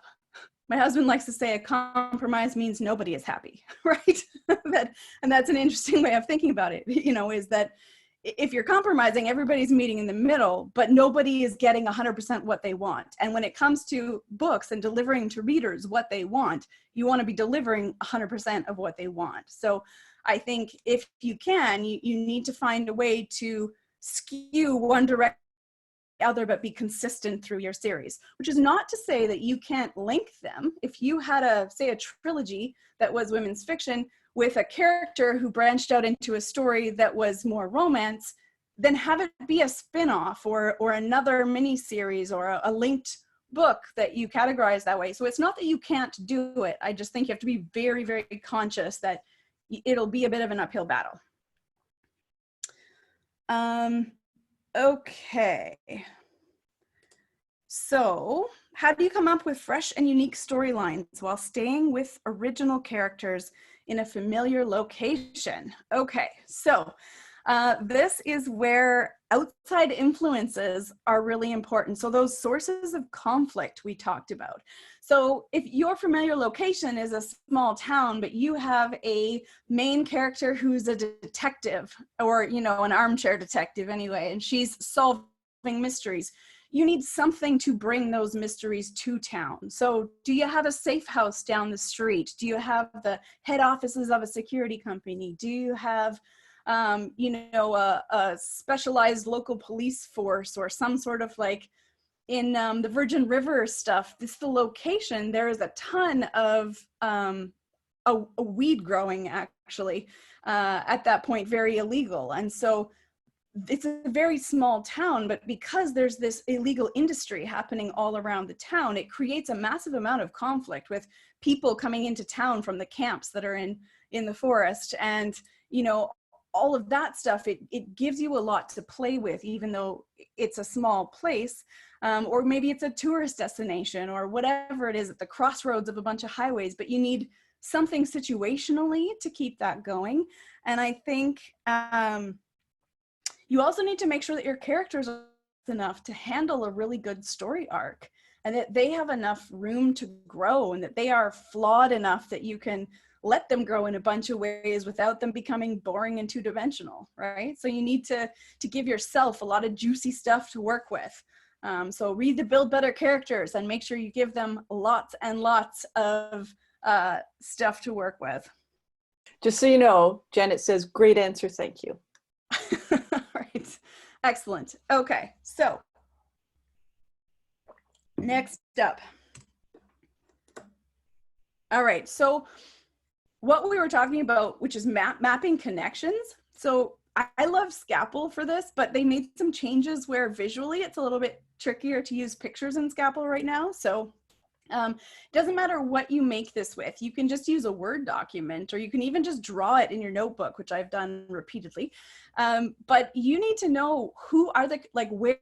my husband likes to say a compromise means nobody is happy, right? And that's an interesting way of thinking about it, you know, is that if you're compromising, everybody's meeting in the middle, but nobody is getting 100% what they want. And when it comes to books and delivering to readers what they want, you want to be delivering 100% of what they want. So I think if you can, you need to find a way to skew one direction or the other, but be consistent through your series, which is not to say that you can't link them. If you had say a trilogy that was women's fiction, with a character who branched out into a story that was more romance, then have it be a spin-off or another mini series or a linked book that you categorize that way. So it's not that you can't do it. I just think you have to be very, very conscious that it'll be a bit of an uphill battle. Okay. So how do you come up with fresh and unique storylines while staying with original characters in a familiar location? Okay, so this is where outside influences are really important. So those sources of conflict we talked about. So if your familiar location is a small town, but you have a main character who's a detective, or, you know, an armchair detective anyway, and she's solving mysteries, you need something to bring those mysteries to town. So do you have a safe house down the street? Do you have the head offices of a security company? Do you have, you know, a specialized local police force, or some sort of, like in the Virgin River stuff, this the location, there is a ton of a weed growing, actually, at that point, very illegal. And so it's a very small town, but because there's this illegal industry happening all around the town, it creates a massive amount of conflict with people coming into town from the camps that are in the forest. And, you know, all of that stuff, it gives you a lot to play with, even though it's a small place, or maybe it's a tourist destination or whatever it is at the crossroads of a bunch of highways, but you need something situationally to keep that going. And I think, you also need to make sure that your characters are enough to handle a really good story arc, and that they have enough room to grow, and that they are flawed enough that you can let them grow in a bunch of ways without them becoming boring and two-dimensional, right? So you need to give yourself a lot of juicy stuff to work with. So read the Build Better Characters and make sure you give them lots and lots of stuff to work with.
Just so you know, Janet says, great answer, thank you.
Right. Excellent. Okay, so next up. All right, so what we were talking about, which is mapping connections. So I love Scalpel for this, but they made some changes where visually it's a little bit trickier to use pictures in Scalpel right now. So it doesn't matter what you make this with. You can just use a Word document, or you can even just draw it in your notebook, which I've done repeatedly. But you need to know who are the, like, where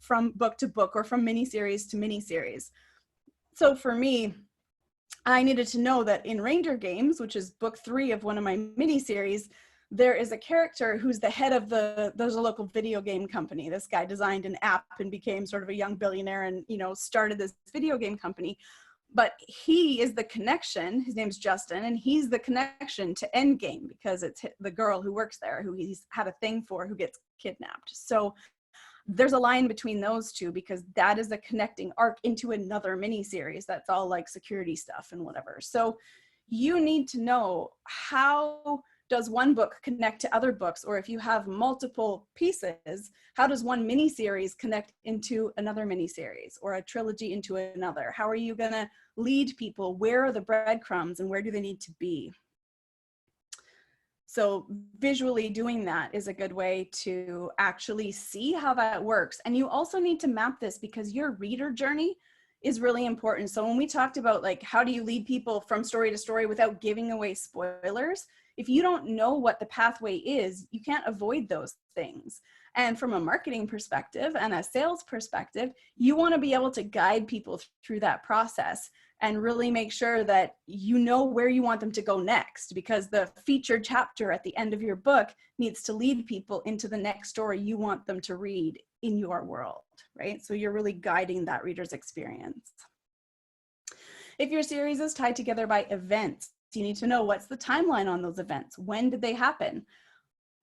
from book to book or from miniseries to miniseries. So for me, I needed to know that in Reindeer Games, which is book 3 of one of my miniseries, there is a character who's the head of there's a local video game company. This guy designed an app and became sort of a young billionaire and, you know, started this video game company. But he is the connection, his name's Justin, and he's the connection to Endgame because it's the girl who works there, who he's had a thing for, who gets kidnapped. So there's a line between those two because that is a connecting arc into another miniseries that's all like security stuff and whatever. So you need to know, how does one book connect to other books? Or if you have multiple pieces, how does one miniseries connect into another miniseries, or a trilogy into another? How are you gonna lead people? Where are the breadcrumbs and where do they need to be? So visually doing that is a good way to actually see how that works. And you also need to map this because your reader journey is really important. So when we talked about like, how do you lead people from story to story without giving away spoilers? If you don't know what the pathway is, you can't avoid those things. And from a marketing perspective and a sales perspective, you want to be able to guide people through that process and really make sure that you know where you want them to go next, because the featured chapter at the end of your book needs to lead people into the next story you want them to read in your world, right? So you're really guiding that reader's experience. If your series is tied together by events, you need to know what's the timeline on those events. When did they happen?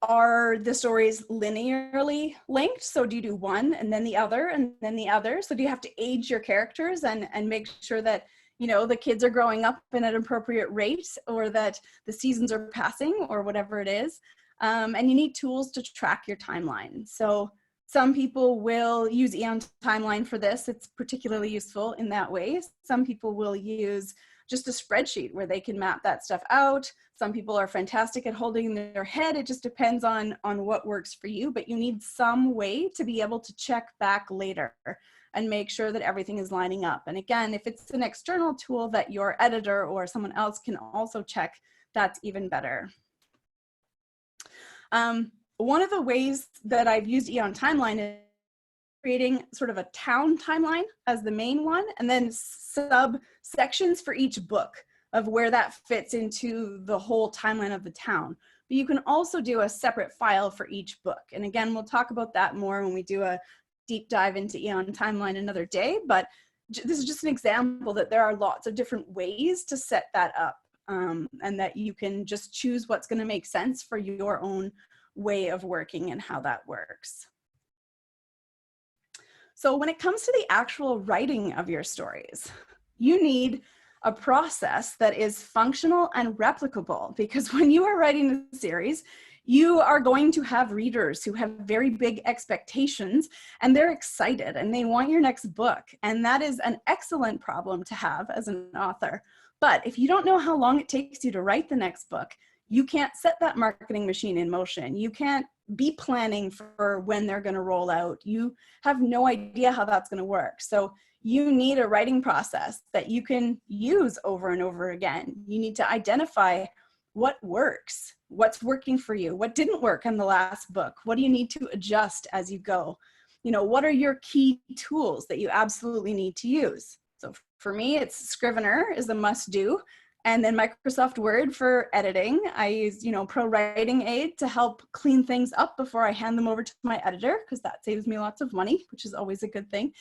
Are the stories linearly linked? So do you do one and then the other and then the other? So do you have to age your characters and make sure that, you know, the kids are growing up in an appropriate rate, or that the seasons are passing, or whatever it is? And you need tools to track your timeline. So some people will use Eon Timeline for this. It's particularly useful in that way. Some people will use just a spreadsheet where they can map that stuff out. Some people are fantastic at holding their head. It just depends on what works for you, but you need some way to be able to check back later and make sure that everything is lining up. And again, if it's an external tool that your editor or someone else can also check, that's even better. One of the ways that I've used Eon Timeline is creating sort of a town timeline as the main one, and then subsections for each book of where that fits into the whole timeline of the town. But you can also do a separate file for each book. And again, we'll talk about that more when we do a deep dive into Eon Timeline another day, but this is just an example that there are lots of different ways to set that up, and that you can just choose what's going to make sense for your own way of working and how that works. So when it comes to the actual writing of your stories, you need a process that is functional and replicable, because when you are writing a series, you are going to have readers who have very big expectations and they're excited and they want your next book. And that is an excellent problem to have as an author. But if you don't know how long it takes you to write the next book, you can't set that marketing machine in motion. You can't be planning for when they're going to roll out. You have no idea how that's going to work. So you need a writing process that you can use over and over again. You need to identify what works, what's working for you, what didn't work in the last book, what do you need to adjust as you go? You know, what are your key tools that you absolutely need to use? So for me, it's Scrivener is a must do. And then Microsoft Word for editing. I use, you know, Pro Writing Aid to help clean things up before I hand them over to my editor, because that saves me lots of money, which is always a good thing.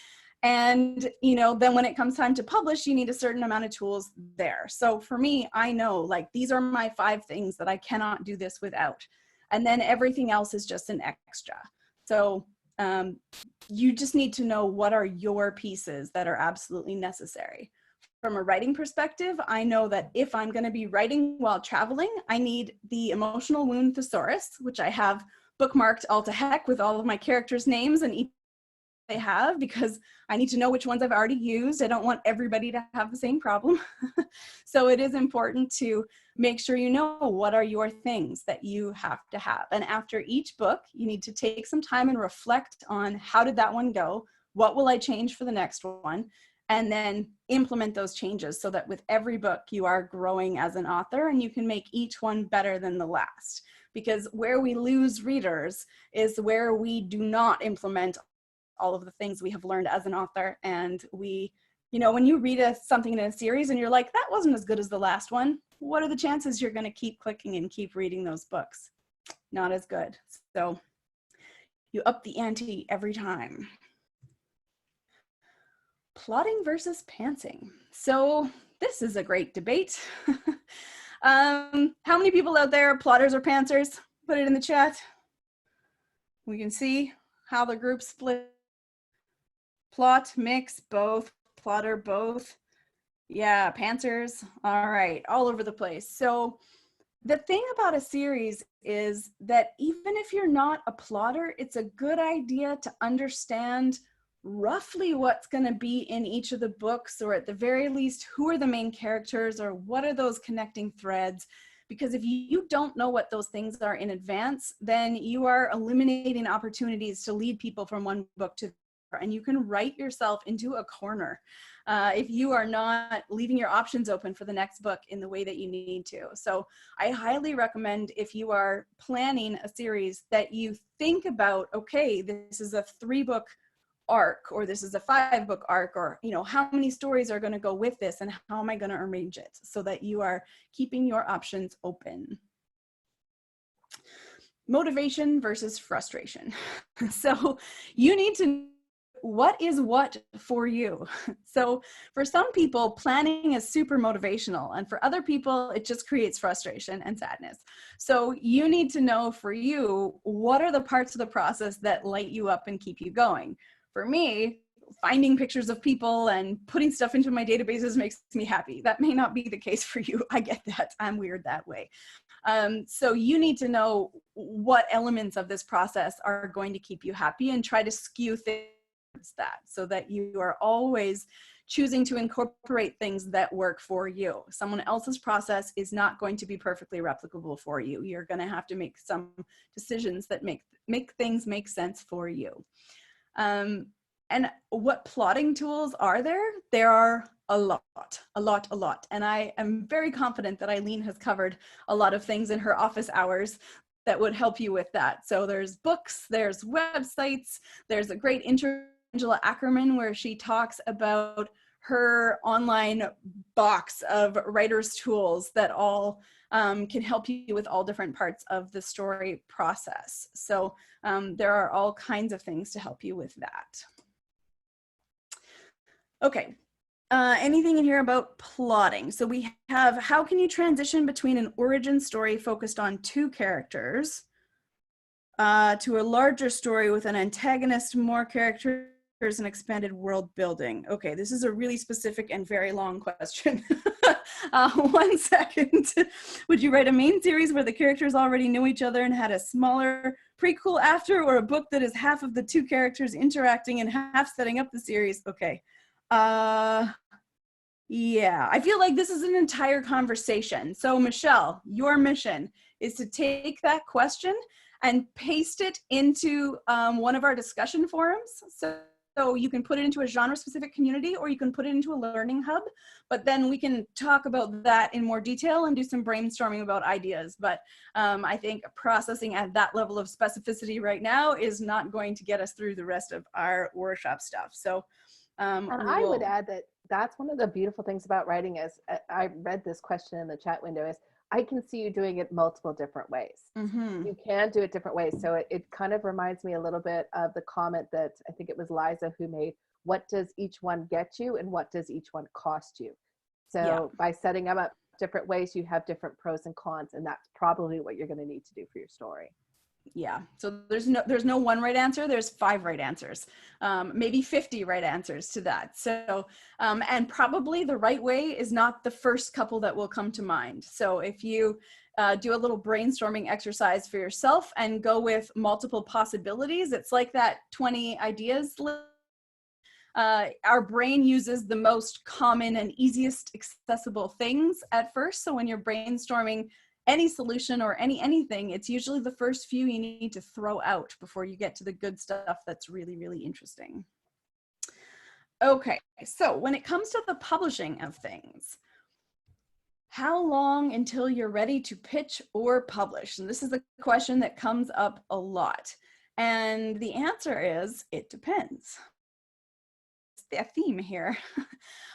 And, you know, then when it comes time to publish, you need a certain amount of tools there. So for me, I know, like, these are my 5 things that I cannot do this without. And then everything else is just an extra. So you just need to know what are your pieces that are absolutely necessary. From a writing perspective, I know that if I'm going to be writing while traveling, I need the emotional wound thesaurus, which I have bookmarked all to heck with all of my characters' names and each they have, because I need to know which ones I've already used. I don't want everybody to have the same problem. So it is important to make sure you know what are your things that you have to have. And after each book, you need to take some time and reflect on how did that one go? What will I change for the next one? And then implement those changes so that with every book you are growing as an author and you can make each one better than the last. Because where we lose readers is where we do not implement all of the things we have learned as an author. And we, you know, when you read something in a series and you're like, that wasn't as good as the last one, what are the chances you're going to keep clicking and keep reading those books? Not as good. So you up the ante every time. Plotting versus pantsing. So this is a great debate. How many people out there are plotters or pantsers? Put it in the chat. We can see how the group split. Plot, mix, both, plotter, both. Yeah, pantsers. All right, all over the place. So the thing about a series is that even if you're not a plotter, it's a good idea to understand roughly what's going to be in each of the books, or at the very least, who are the main characters, or what are those connecting threads, Because if you don't know what those things are in advance, then you are eliminating opportunities to lead people from one book to the other, and you can write yourself into a corner if you are not leaving your options open for the next book in the way that you need to. So I highly recommend, if you are planning a series, that you think about, okay, this is a 3-book arc, or this is a 5-book arc, or, you know, how many stories are going to go with this, and how am I going to arrange it, so that you are keeping your options open. Motivation versus frustration. So you need to know what is what for you. So for some people, planning is super motivational, and for other people, it just creates frustration and sadness. So you need to know for you, what are the parts of the process that light you up and keep you going. For me, finding pictures of people and putting stuff into my databases makes me happy. That may not be the case for you. I get that. I'm weird that way. So you need to know what elements of this process are going to keep you happy, and try to skew things towards that, so that you are always choosing to incorporate things that work for you. Someone else's process is not going to be perfectly replicable for you. You're going to have to make some decisions that make things make sense for you. And what plotting tools are there? There are a lot. And I am very confident that Eileen has covered a lot of things in her office hours that would help you with that. So there's books, there's websites, there's a great intro, Angela Ackerman, where she talks about her online box of writer's tools that all can help you with all different parts of the story process. So there are all kinds of things to help you with that. Okay, anything in here about plotting? So we have, how can you transition between an origin story focused on 2 characters to a larger story with an antagonist, more characters, and expanded world building? Okay, this is a really specific and very long question. 1 second. Would you write a main series where the characters already knew each other and had a smaller prequel after, or a book that is half of the 2 characters interacting and half setting up the series? Okay. Yeah, I feel like this is an entire conversation. So Michelle, your mission is to take that question and paste it into one of our discussion forums. So you can put it into a genre-specific community, or you can put it into a learning hub, but then we can talk about that in more detail and do some brainstorming about ideas. But I think processing at that level of specificity right now is not going to get us through the rest of our workshop stuff. So
and I would add that that's one of the beautiful things about writing is, I read this question in the chat window, is I can see you doing it multiple different ways.
Mm-hmm.
You can do it different ways. So it kind of reminds me a little bit of the comment that I think it was Liza who made, what does each one get you and what does each one cost you? So by setting them up different ways, you have different pros and cons, and that's probably what you're going to need to do for your story.
Yeah, so there's no one right answer. There's 5 right answers, maybe 50 right answers to that. So, and probably the right way is not the first couple that will come to mind. So if you do a little brainstorming exercise for yourself and go with multiple possibilities, it's like that 20 ideas list. Our brain uses the most common and easiest accessible things at first. So when you're brainstorming any solution or anything, it's usually the first few you need to throw out before you get to the good stuff that's really, really interesting. Okay, so when it comes to the publishing of things, how long until you're ready to pitch or publish? And this is a question that comes up a lot. And the answer is, it depends. It's the theme here.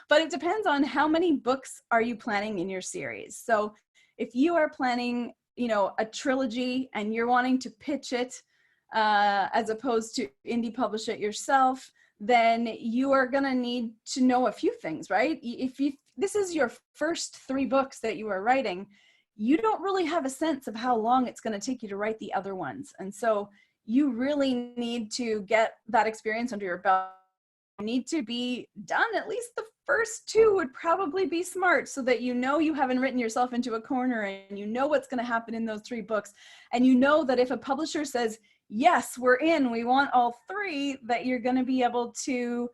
But it depends on how many books are you planning in your series. So if you are planning, you know, a trilogy and you're wanting to pitch it as opposed to indie publish it yourself, then you are going to need to know a few things, right? If this is your first 3 books that you are writing, you don't really have a sense of how long it's going to take you to write the other ones. And so you really need to get that experience under your belt. You need to be done. At least the first 2 would probably be smart, so that you know you haven't written yourself into a corner, and you know what's going to happen in those 3 books. And you know that if a publisher says, yes, we're in, we want all 3, that you're going to be able to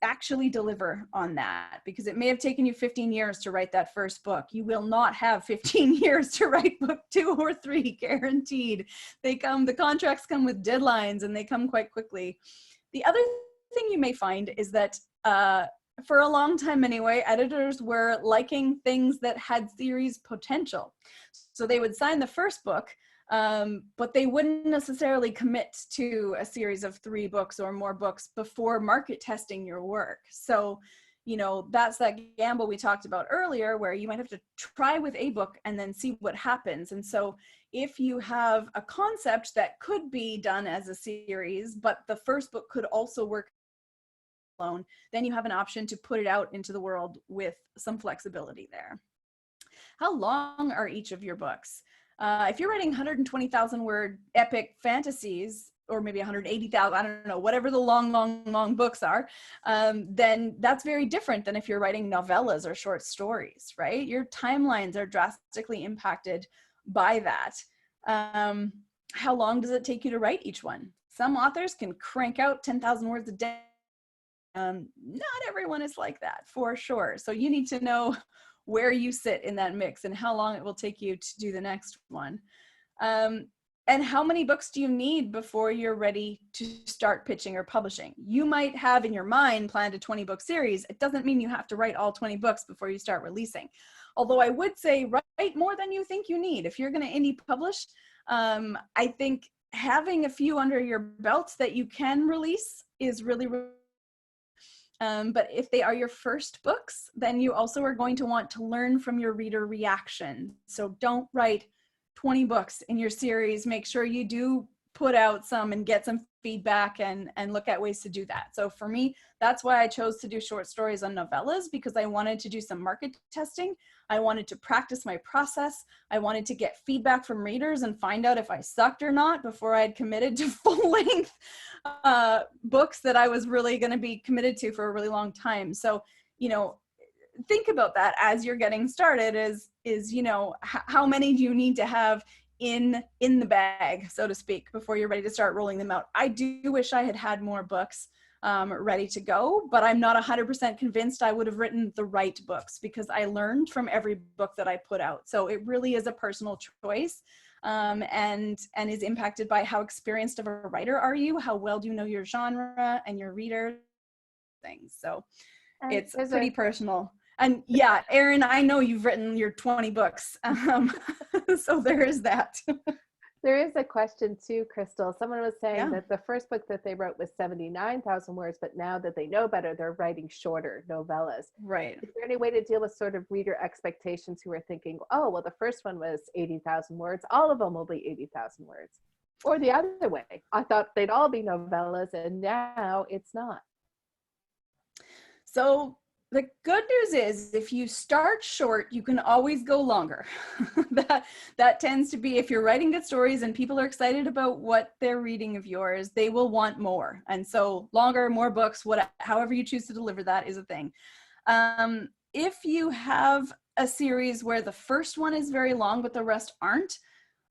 actually deliver on that, because it may have taken you 15 years to write that first book. You will not have 15 years to write book 2 or 3, guaranteed. The contracts come with deadlines, and they come quite quickly. The other thing you may find is that for a long time anyway, editors were liking things that had series potential. So they would sign the first book, but they wouldn't necessarily commit to a series of 3 books or more books before market testing your work. So, you know, that's that gamble we talked about earlier, where you might have to try with a book and then see what happens. And so if you have a concept that could be done as a series, but the first book could also work alone, then you have an option to put it out into the world with some flexibility there. How long are each of your books? If you're writing 120,000 word epic fantasies, or maybe 180,000, I don't know, whatever the long books are, then that's very different than if you're writing novellas or short stories, right? Your timelines are drastically impacted by that. How long does it take you to write each one? Some authors can crank out 10,000 words a day. Not everyone is like that, for sure. So you need to know where you sit in that mix and how long it will take you to do the next one. And how many books do you need before you're ready to start pitching or publishing? You might have in your mind planned a 20-book series. It doesn't mean you have to write all 20 books before you start releasing. Although I would say write more than you think you need. If you're going to indie publish, I think having a few under your belt that you can release is really but if they are your first books, then you also are going to want to learn from your reader reaction. So don't write 20 books in your series. Make sure you do put out some and get some feedback and look at ways to do that. So for me, that's why I chose to do short stories on novellas, because I wanted to do some market testing. I wanted to practice my process. I wanted to get feedback from readers and find out if I sucked or not before I had committed to full-length books that I was really going to be committed to for a really long time. So, you know, think about that as you're getting started is you know, how many do you need to have in the bag, so to speak, before you're ready to start rolling them out. I do wish I had had more books ready to go, but I'm not 100% convinced I would have written the right books, because I learned from every book that I put out. So it really is a personal choice, and is impacted by how experienced of a writer are you, how well do you know your genre and your readers, things. So it's pretty personal. And yeah, Erin, I know you've written your 20 books. So there is that.
There is a question too, Crystal. Someone was saying that the first book that they wrote was 79,000 words, but now that they know better, they're writing shorter novellas.
Right.
Is there any way to deal with sort of reader expectations who are thinking, oh, well, the first one was 80,000 words. All of them will be 80,000 words. Or the other way. I thought they'd all be novellas, and now it's not.
So the good news is if you start short, you can always go longer. that tends to be, if you're writing good stories and people are excited about what they're reading of yours, they will want more. And so longer, more books, however you choose to deliver that is a thing. If you have a series where the first one is very long, but the rest aren't,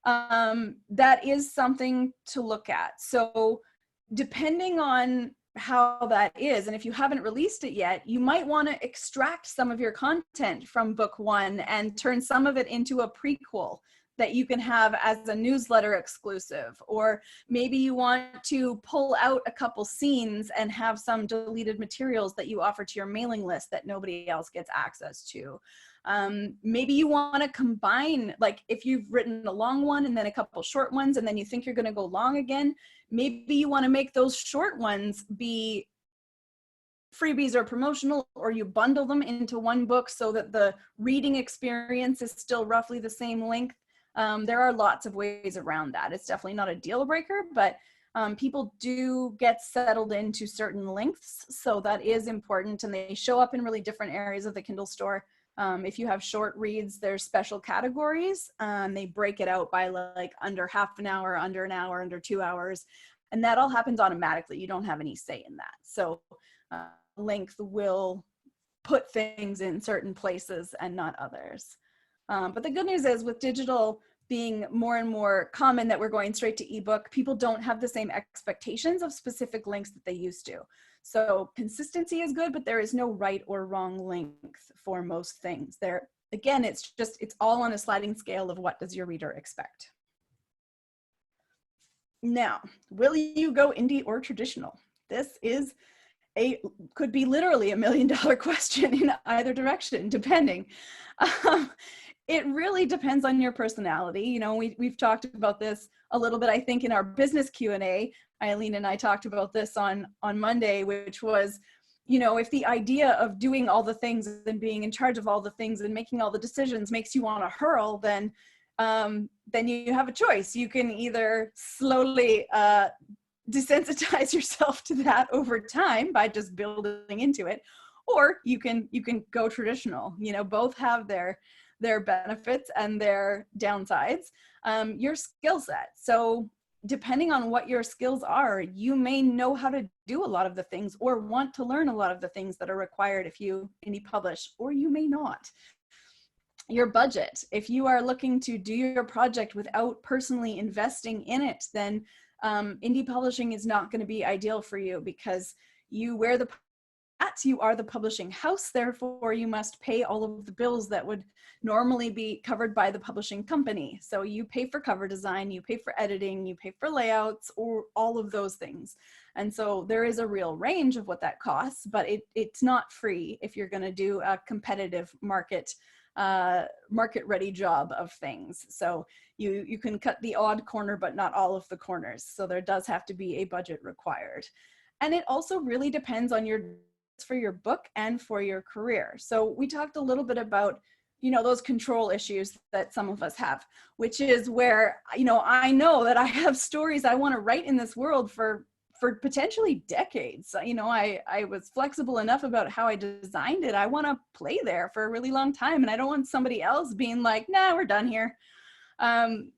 that is something to look at. So depending on how that is, and if you haven't released it yet, you might want to extract some of your content from book 1 and turn some of it into a prequel that you can have as a newsletter exclusive. Or maybe you want to pull out a couple scenes and have some deleted materials that you offer to your mailing list that nobody else gets access to. Maybe you want to combine, like if you've written a long one and then a couple short ones, and then you think you're going to go long again, maybe you want to make those short ones be freebies or promotional, or you bundle them into one book so that the reading experience is still roughly the same length. There are lots of ways around that. It's definitely not a deal breaker, but people do get settled into certain lengths, so that is important, and they show up in really different areas of the Kindle store. If you have short reads, there's special categories. They break it out by like under half an hour, under an hour, under 2 hours, and that all happens automatically. You don't have any say in that. So length will put things in certain places and not others. But the good news is with digital, being more and more common that we're going straight to ebook, people don't have the same expectations of specific lengths that they used to. So consistency is good, but there is no right or wrong length for most things. There, again, it's all on a sliding scale of what does your reader expect. Now, will you go indie or traditional? This is could be literally $1 million question in either direction, depending. It really depends on your personality. You know, we've talked about this a little bit, I think, in our business Q&A. Eileen and I talked about this on Monday, which was, you know, if the idea of doing all the things and being in charge of all the things and making all the decisions makes you want to hurl, then you have a choice. You can either slowly desensitize yourself to that over time by just building into it, or you can go traditional. You know, both have their benefits and their downsides. Your skill set. So depending on what your skills are, you may know how to do a lot of the things or want to learn a lot of the things that are required if you indie publish, or you may not. Your budget. If you are looking to do your project without personally investing in it, then indie publishing is not going to be ideal for you, because you wear the hat, you are the publishing house, therefore you must pay all of the bills that would normally be covered by the publishing company. So you pay for cover design, you pay for editing, you pay for layouts, or all of those things. And so there is a real range of what that costs, but it's not free if you're going to do a competitive market ready job of things. So you can cut the odd corner, but not all of the corners. So there does have to be a budget required. And it also really depends on for your book and for your career. So we talked a little bit about, you know, those control issues that some of us have, which is where, you know that I have stories I want to write in this world for potentially decades. You know, I was flexible enough about how I designed it. I want to play there for a really long time, and I don't want somebody else being like, nah, we're done here.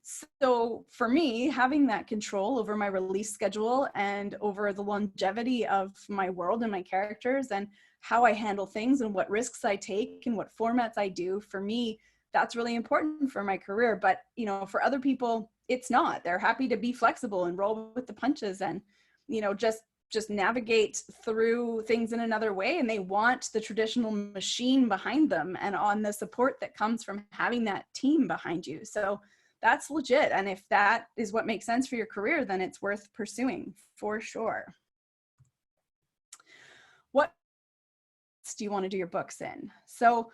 So for me, having that control over my release schedule and over the longevity of my world and my characters and how I handle things and what risks I take and what formats I do, for me, that's really important for my career. But, you know, for other people, it's not. They're happy to be flexible and roll with the punches and, you know, just navigate through things in another way. And they want the traditional machine behind them and on the support that comes from having that team behind you. So that's legit. And if that is what makes sense for your career, then it's worth pursuing for sure. What do you want to do your books in? So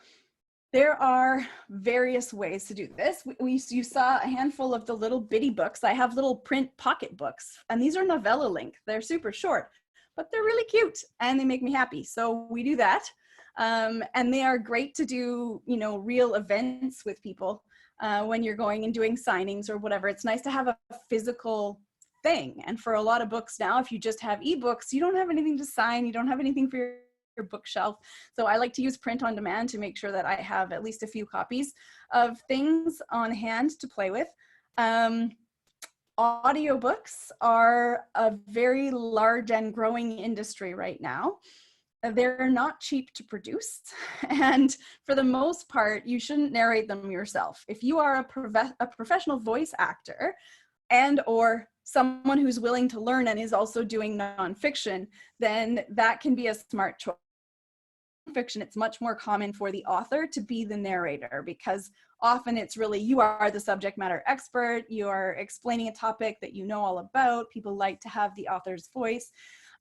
there are various ways to do this. You saw a handful of the little bitty books. I have little print pocket books, and these are novella length. They're super short, but they're really cute and they make me happy. So we do that. And they are great to do, you know, real events with people when you're going and doing signings or whatever. It's nice to have a physical thing. And for a lot of books now, if you just have ebooks, you don't have anything to sign. You don't have anything for your bookshelf. So I like to use print on demand to make sure that I have at least a few copies of things on hand to play with. Audiobooks are a very large and growing industry right now. They're not cheap to produce. And for the most part, you shouldn't narrate them yourself. If you are a professional voice actor and or someone who's willing to learn and is also doing nonfiction, then that can be a smart choice. Fiction, it's much more common for the author to be the narrator, because often it's really, you are the subject matter expert, you are explaining a topic that you know all about. People like to have the author's voice.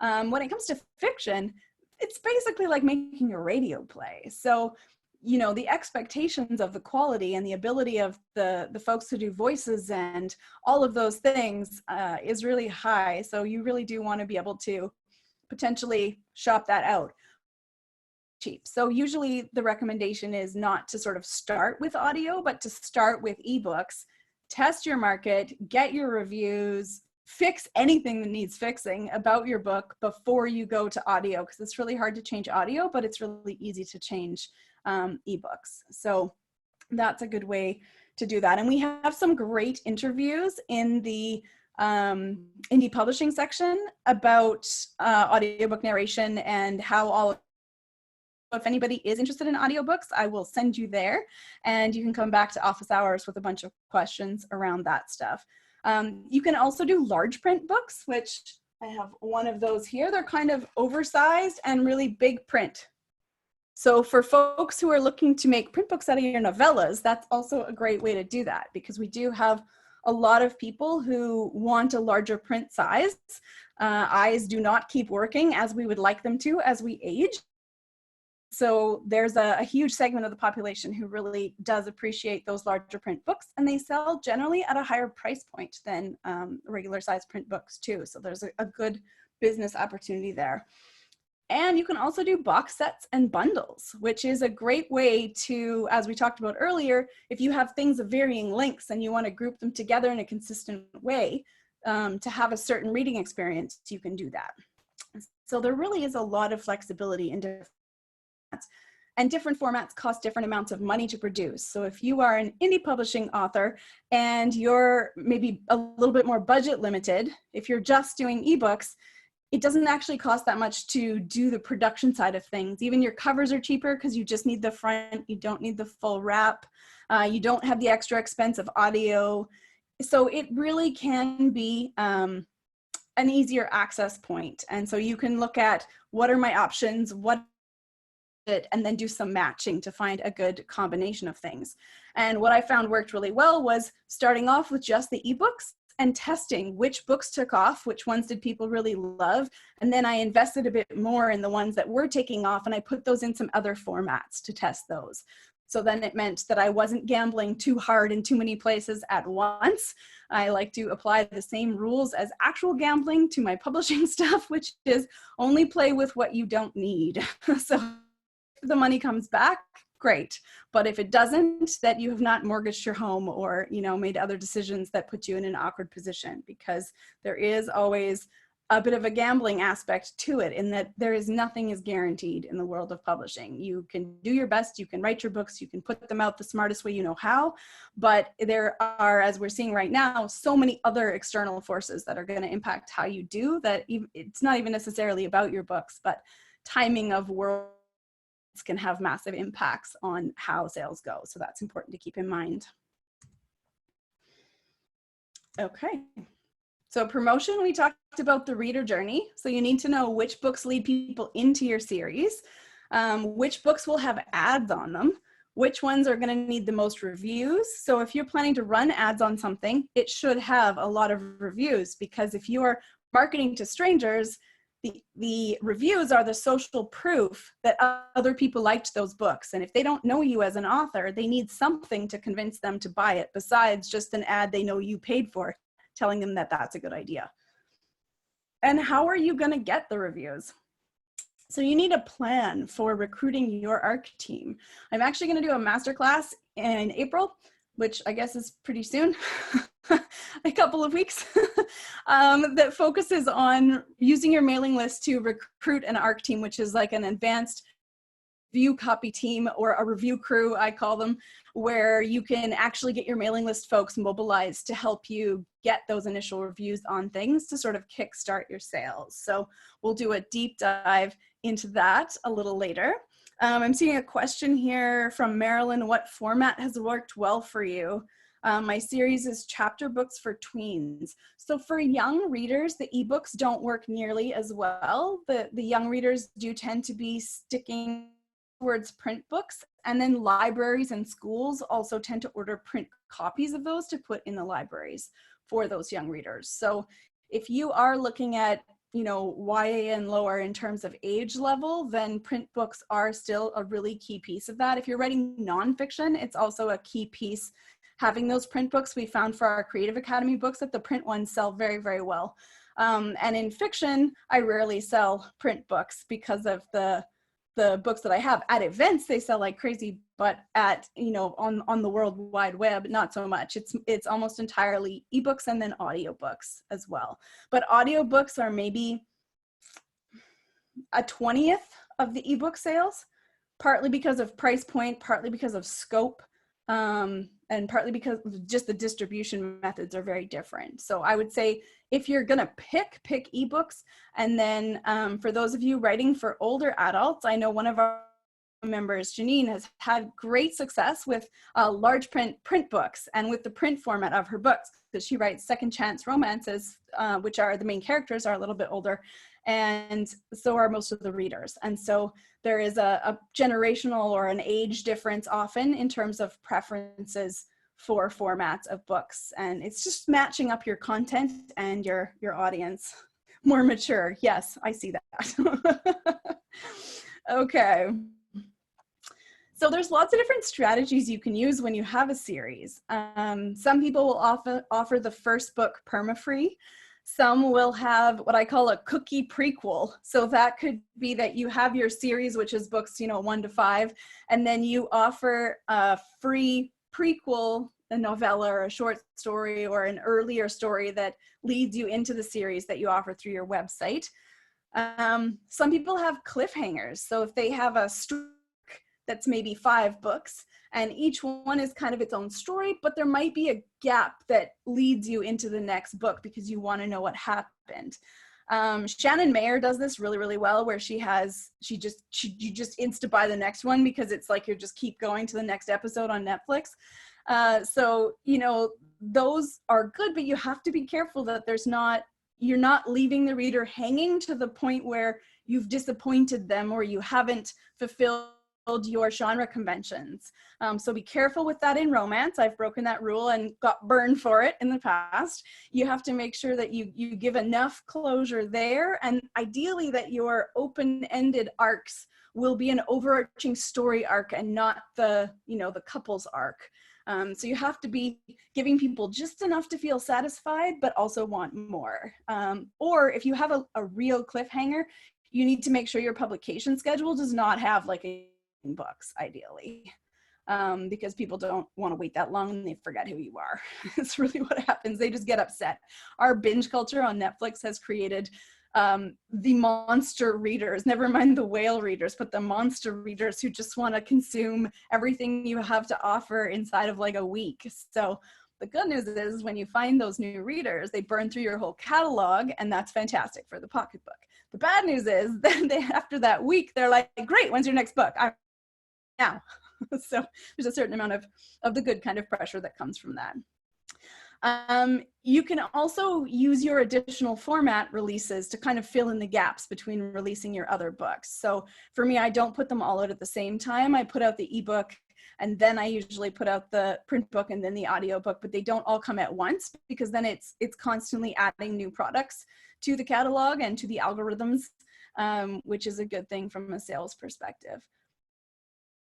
When it comes to fiction, it's basically like making a radio play. So, you know, the expectations of the quality and the ability of the folks who do voices and all of those things is really high. So you really do want to be able to potentially shop that out cheap. So usually the recommendation is not to sort of start with audio, but to start with ebooks, test your market, get your reviews, fix anything that needs fixing about your book before you go to audio, because it's really hard to change audio, but it's really easy to change ebooks. So that's a good way to do that. And we have some great interviews in the indie publishing section about audiobook narration and how all if anybody is interested in audiobooks, I will send you there and you can come back to office hours with a bunch of questions around that stuff. You can also do large print books, which I have one of those here. They're kind of oversized and really big print. So for folks who are looking to make print books out of your novellas, that's also a great way to do that, because we do have a lot of people who want a larger print size. Eyes do not keep working as we would like them to as we age. So there's a huge segment of the population who really does appreciate those larger print books, and they sell generally at a higher price point than regular size print books too. So there's a good business opportunity there. And you can also do box sets and bundles, which is a great way to, as we talked about earlier, if you have things of varying lengths and you want to group them together in a consistent way to have a certain reading experience, you can do that. So there really is a lot of flexibility in different formats. And different formats cost different amounts of money to produce. So if you are an indie publishing author and you're maybe a little bit more budget limited, if you're just doing ebooks, it doesn't actually cost that much to do the production side of things. Even your covers are cheaper because you just need the front, you don't need the full wrap, you don't have the extra expense of audio. So it really can be an easier access point. And so you can look at what are my options, and then do some matching to find a good combination of things. And what I found worked really well was starting off with just the ebooks and testing which books took off, which ones did people really love. And then I invested a bit more in the ones that were taking off, and I put those in some other formats to test those. So then it meant that I wasn't gambling too hard in too many places at once. I like to apply the same rules as actual gambling to my publishing stuff, which is only play with what you don't need. So if the money comes back, great. But if it doesn't, that you have not mortgaged your home or, made other decisions that put you in an awkward position, because there is always a bit of a gambling aspect to it, in that nothing is guaranteed in the world of publishing. You can do your best, you can write your books, you can put them out the smartest way you know how, but there are, as we're seeing right now, so many other external forces that are going to impact how you do that. It's not even necessarily about your books, but timing of world can have massive impacts on how sales go. So that's important to keep in mind. Okay. So promotion, we talked about the reader journey. So you need to know which books lead people into your series, which books will have ads on them, which ones are going to need the most reviews. So if you're planning to run ads on something, it should have a lot of reviews, because if you are marketing to strangers, the reviews are the social proof that other people liked those books. And if they don't know you as an author, they need something to convince them to buy it besides just an ad they know you paid for, telling them that that's a good idea. And how are you going to get the reviews? So you need a plan for recruiting your ARC team. I'm actually going to do a masterclass in April, which I guess is pretty soon, a couple of weeks, that focuses on using your mailing list to recruit an ARC team, which is like an advanced review copy team, or a review crew, I call them, where you can actually get your mailing list folks mobilized to help you get those initial reviews on things to sort of kickstart your sales. So we'll do a deep dive into that a little later. I'm seeing a question here from Marilyn. What format has worked well for you? My series is chapter books for tweens. So for young readers, the ebooks don't work nearly as well. The young readers do tend to be sticking towards print books, and then libraries and schools also tend to order print copies of those to put in the libraries for those young readers. So if you are looking at YA and lower in terms of age level, then print books are still a really key piece of that. If you're writing nonfiction, it's also a key piece. Having those print books, we found for our Creative Academy books that the print ones sell very, very well. And in fiction, I rarely sell print books because of the books that I have. At events, they sell like crazy, but at, on the World Wide Web, not so much. It's almost entirely ebooks and then audiobooks as well. But audiobooks are maybe a 20th of the ebook sales, partly because of price point, partly because of scope, and partly because just the distribution methods are very different. So I would say if you're gonna pick ebooks, and then for those of you writing for older adults, I know one of our members, Janine, has had great success with large print books and with the print format of her books, because she writes second chance romances, which are the main characters are a little bit older, and so are most of the readers. And so there is a generational or an age difference often in terms of preferences for formats of books. And it's just matching up your content and your audience. More mature. Yes, I see that. Okay. So there's lots of different strategies you can use when you have a series. Some people will offer the first book perma-free. Some will have what I call a cookie prequel. So that could be that you have your series, which is books, 1 to 5, and then you offer a free prequel, a novella or a short story or an earlier story that leads you into the series that you offer through your website. Some people have cliffhangers. So if they have a story that's maybe 5 books and each one is kind of its own story, but there might be a gap that leads you into the next book because you want to know what happened. Shannon Mayer does this really, really well, where you just insta buy the next one because it's like you just keep going to the next episode on Netflix. So, those are good, but you have to be careful that you're not leaving the reader hanging to the point where you've disappointed them or you haven't fulfilled your genre conventions. So be careful with that in romance. I've broken that rule and got burned for it in the past. You have to make sure that you give enough closure there, and ideally that your open-ended arcs will be an overarching story arc and not the couple's arc. So you have to be giving people just enough to feel satisfied, but also want more. Or if you have a real cliffhanger, you need to make sure your publication schedule does not have like books, ideally, because people don't want to wait that long and they forget who you are. It's really what happens. They just get upset. Our binge culture on Netflix has created the monster readers, never mind the whale readers, but the monster readers who just want to consume everything you have to offer inside of like a week. So the good news is when you find those new readers, they burn through your whole catalog, and that's fantastic for the pocketbook. The bad news is then after that week, they're like, great, when's your next book? Now. So there's a certain amount of the good kind of pressure that comes from that. You can also use your additional format releases to kind of fill in the gaps between releasing your other books. So for me, I don't put them all out at the same time. I put out the ebook, and then I usually put out the print book and then the audiobook, but they don't all come at once, because then it's constantly adding new products to the catalog and to the algorithms, which is a good thing from a sales perspective.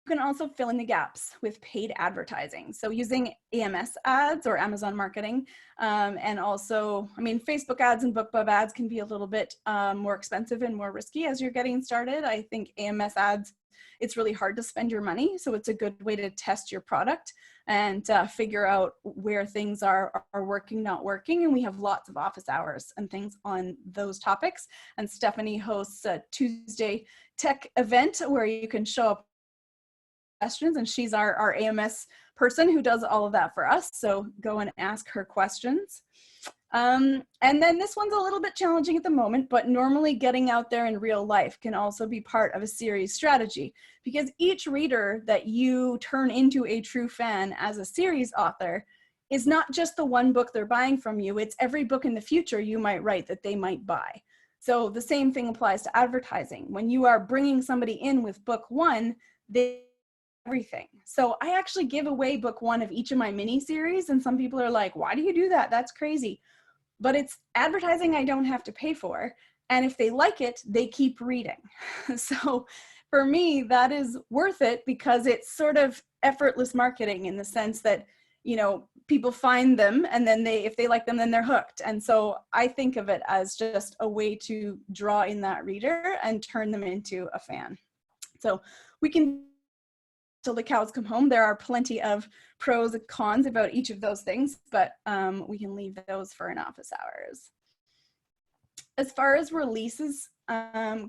You can also fill in the gaps with paid advertising. So using AMS ads or Amazon marketing, and also, Facebook ads and BookBub ads can be a little bit more expensive and more risky as you're getting started. I think AMS ads, it's really hard to spend your money. So it's a good way to test your product and figure out where things are working, not working. And we have lots of office hours and things on those topics. And Stephanie hosts a Tuesday tech event where you can show up questions, and she's our AMS person who does all of that for us. So go and ask her questions. And then this one's a little bit challenging at the moment, but normally getting out there in real life can also be part of a series strategy, because each reader that you turn into a true fan as a series author is not just the one book they're buying from you, it's every book in the future you might write that they might buy. So the same thing applies to advertising. When you are bringing somebody in with book 1, they everything. So I actually give away book 1 of each of my mini series, and some people are like, why do you do that? That's crazy. But it's advertising I don't have to pay for. And if they like it, they keep reading. So for me, that is worth it, because it's sort of effortless marketing in the sense that, people find them, and then if they like them, then they're hooked. And so I think of it as just a way to draw in that reader and turn them into a fan. So we can, till the cows come home, there are plenty of pros and cons about each of those things, but we can leave those for an office hours. As far as releases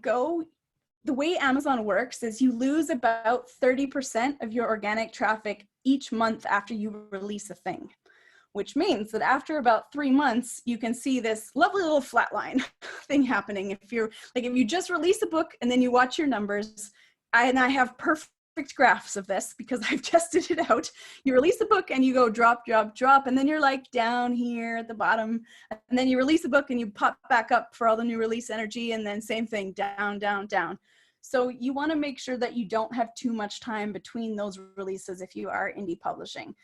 go, the way Amazon works is you lose about 30% of your organic traffic each month after you release a thing, which means that after about 3 months, you can see this lovely little flatline thing happening. If you just release a book and then you watch your numbers, I have perfect graphs of this because I've tested it out. You release a book and you go drop, drop, drop, and then you're like down here at the bottom, and then you release a book and you pop back up for all the new release energy, and then same thing, down, down, down. So you want to make sure that you don't have too much time between those releases if you are indie publishing,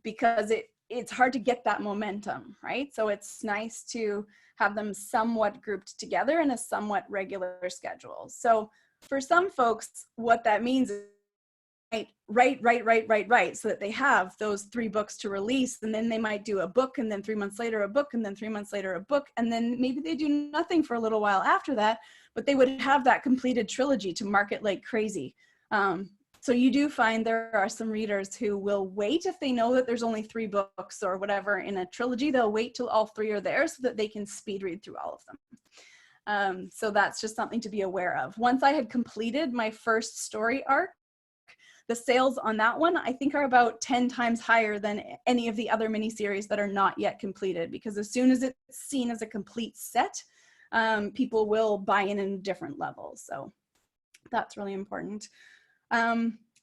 because it's hard to get that momentum, right? So it's nice to have them somewhat grouped together in a somewhat regular schedule. So for some folks, what that means is write, so that they have those 3 books to release, and then they might do a book, and then 3 months later a book, and then 3 months later a book, and then maybe they do nothing for a little while after that, but they would have that completed trilogy to market like crazy. So you do find there are some readers who will wait if they know that there's only 3 books or whatever in a trilogy. They'll wait till all 3 are there so that they can speed read through all of them. So that's just something to be aware of. Once I had completed my first story arc, the sales on that one, I think, are about 10 times higher than any of the other miniseries that are not yet completed, because as soon as it's seen as a complete set, people will buy in different levels. So that's really important.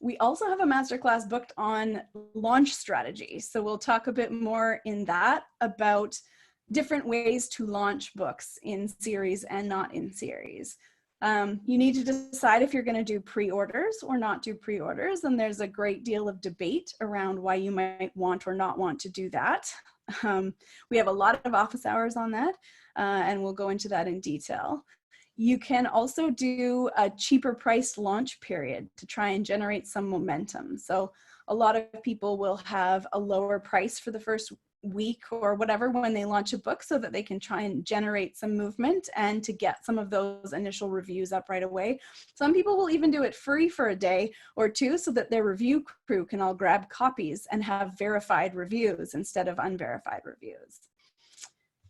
We also have a masterclass booked on launch strategy. So we'll talk a bit more in that about different ways to launch books in series and not in series. You need to decide if you're going to do pre-orders or not do pre-orders, and there's a great deal of debate around why you might want or not want to do that. We have a lot of office hours on that, and we'll go into that in detail. You can also do a cheaper priced launch period to try and generate some momentum. So a lot of people will have a lower price for the first week or whatever when they launch a book, so that they can try and generate some movement and to get some of those initial reviews up right away. Some people will even do it free for a day or 2 so that their review crew can all grab copies and have verified reviews instead of unverified reviews.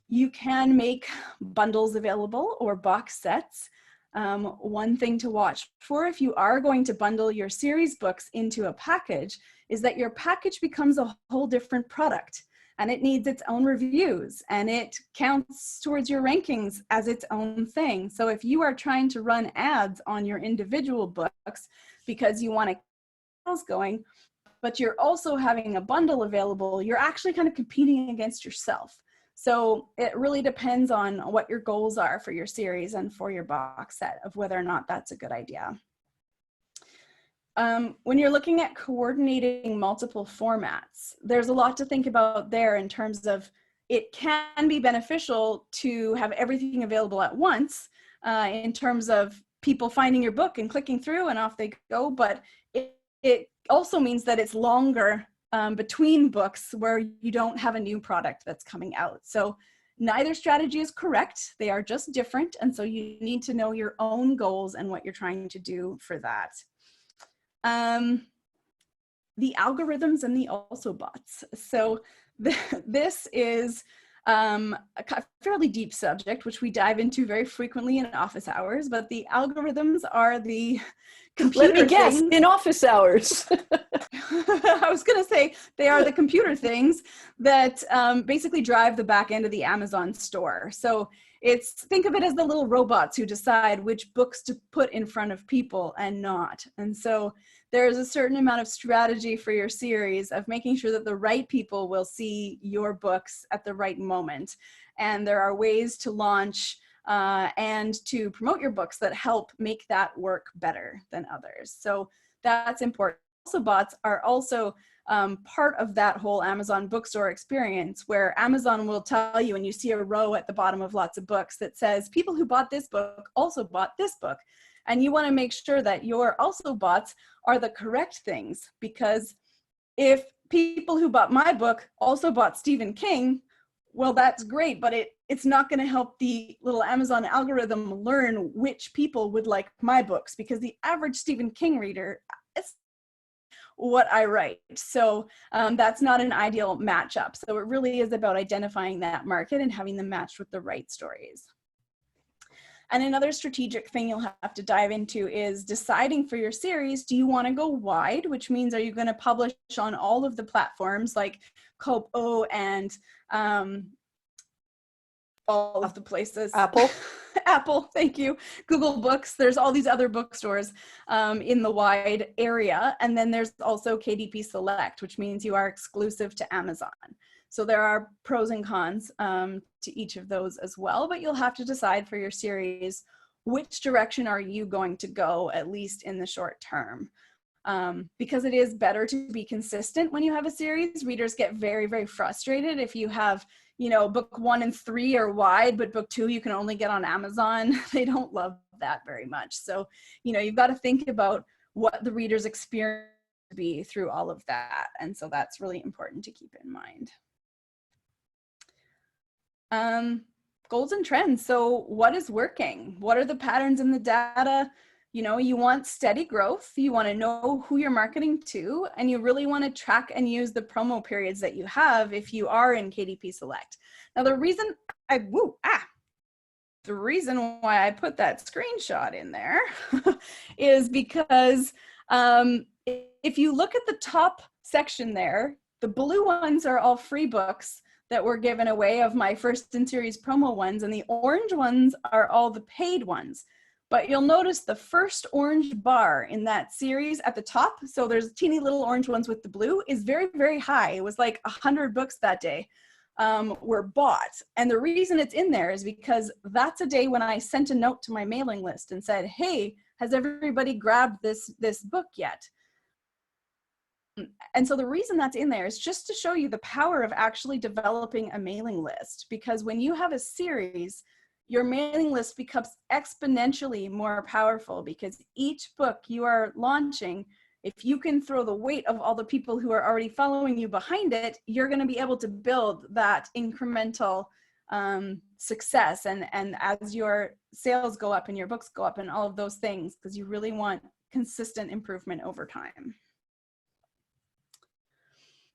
You can make bundles available or box sets. One thing to watch for if you are going to bundle your series books into a package is that your package becomes a whole different product, and it needs its own reviews, and it counts towards your rankings as its own thing. So if you are trying to run ads on your individual books because you want to keep sales going, but you're also having a bundle available, you're actually kind of competing against yourself. So it really depends on what your goals are for your series and for your box set of whether or not that's a good idea. When you're looking at coordinating multiple formats, there's a lot to think about there in terms of it can be beneficial to have everything available at once in terms of people finding your book and clicking through and off they go, but it also means that it's longer between books where you don't have a new product that's coming out. So neither strategy is correct. They are just different. And so you need to know your own goals and what you're trying to do for that. The algorithms and the also bots. So this is a fairly deep subject, which we dive into very frequently in office hours, but the algorithms are the computer
Let me guess,
things.
in office hours.
I was going to say they are the computer things that basically drive the back end of the Amazon store. So think of it as the little robots who decide which books to put in front of people and not. And so there's a certain amount of strategy for your series of making sure that the right people will see your books at the right moment. And there are ways to launch and to promote your books that help make that work better than others. So that's important. Also, bots are also part of that whole Amazon bookstore experience, where Amazon will tell you, and you see a row at the bottom of lots of books that says people who bought this book also bought this book. And you want to make sure that your also bots are the correct things, because if people who bought my book also bought Stephen King, well, that's great, but it's not going to help the little Amazon algorithm learn which people would like my books, because the average Stephen King reader is what I write. So that's not an ideal matchup. So it really is about identifying that market and having them matched with the right stories. And another strategic thing you'll have to dive into is deciding for your series, do you want to go wide, which means are you going to publish on all of the platforms like Kobo and all of the places?
Apple.
Apple, thank you. Google Books. There's all these other bookstores in the wide area. And then there's also KDP Select, which means you are exclusive to Amazon. So there are pros and cons to each of those as well, but you'll have to decide for your series, which direction are you going to go, at least in the short term. Because it is better to be consistent when you have a series. Readers get very, very frustrated if you have, you know, book 1 and 3 are wide, but book 2 you can only get on Amazon. They don't love that very much. So, you know, you've got to think about what the reader's experience will be through all of that. And so that's really important to keep in mind. Goals and trends. So what is working? What are the patterns in the data? You know, you want steady growth. You want to know who you're marketing to, and you really want to track and use the promo periods that you have if you are in KDP Select. Now, the reason why I put that screenshot in there is because if you look at the top section there, the blue ones are all free books that were given away of my first in series promo ones, and the orange ones are all the paid ones. But you'll notice the first orange bar in that series at the top, so there's teeny little orange ones with the blue, is very, very high. It was like 100 books that day were bought. And the reason it's in there is because that's a day when I sent a note to my mailing list and said, hey, has everybody grabbed this book yet? And so the reason that's in there is just to show you the power of actually developing a mailing list, because when you have a series, your mailing list becomes exponentially more powerful, because each book you are launching, if you can throw the weight of all the people who are already following you behind it, you're going to be able to build that incremental success. And as your sales go up and your books go up and all of those things, because you really want consistent improvement over time.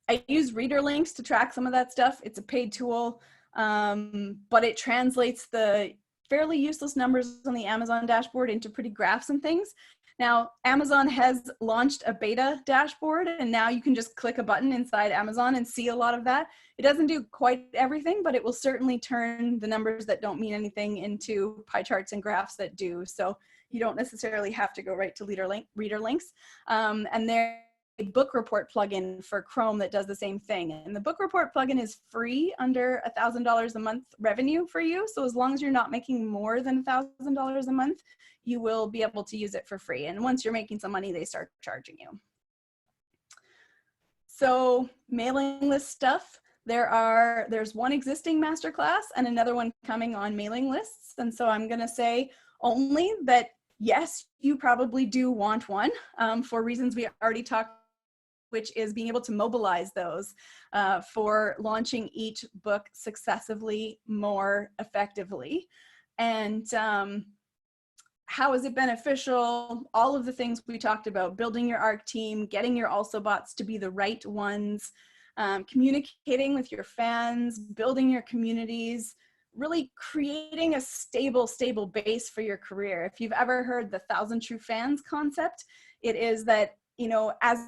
I use reader links to track some of that stuff. It's a paid tool, but it translates the fairly useless numbers on the Amazon dashboard into pretty graphs and things. Now, Amazon has launched a beta dashboard, and now you can just click a button inside Amazon and see a lot of that. It doesn't do quite everything, but it will certainly turn the numbers that don't mean anything into pie charts and graphs that do. So you don't necessarily have to go right to reader links. And there a book report plugin for Chrome that does the same thing. And the book report plugin is free under $1,000 a month revenue for you. So as long as you're not making more than $1,000 a month, you will be able to use it for free. And once you're making some money, they start charging you. So mailing list stuff, there's one existing masterclass and another one coming on mailing lists. And so I'm gonna say only that, yes, you probably do want one for reasons we already talked, which is being able to mobilize those for launching each book successively more effectively. And how is it beneficial? All of the things we talked about, building your ARC team, getting your also bots to be the right ones, communicating with your fans, building your communities, really creating a stable base for your career. If you've ever heard the 1,000 true fans concept, it is that, you know, as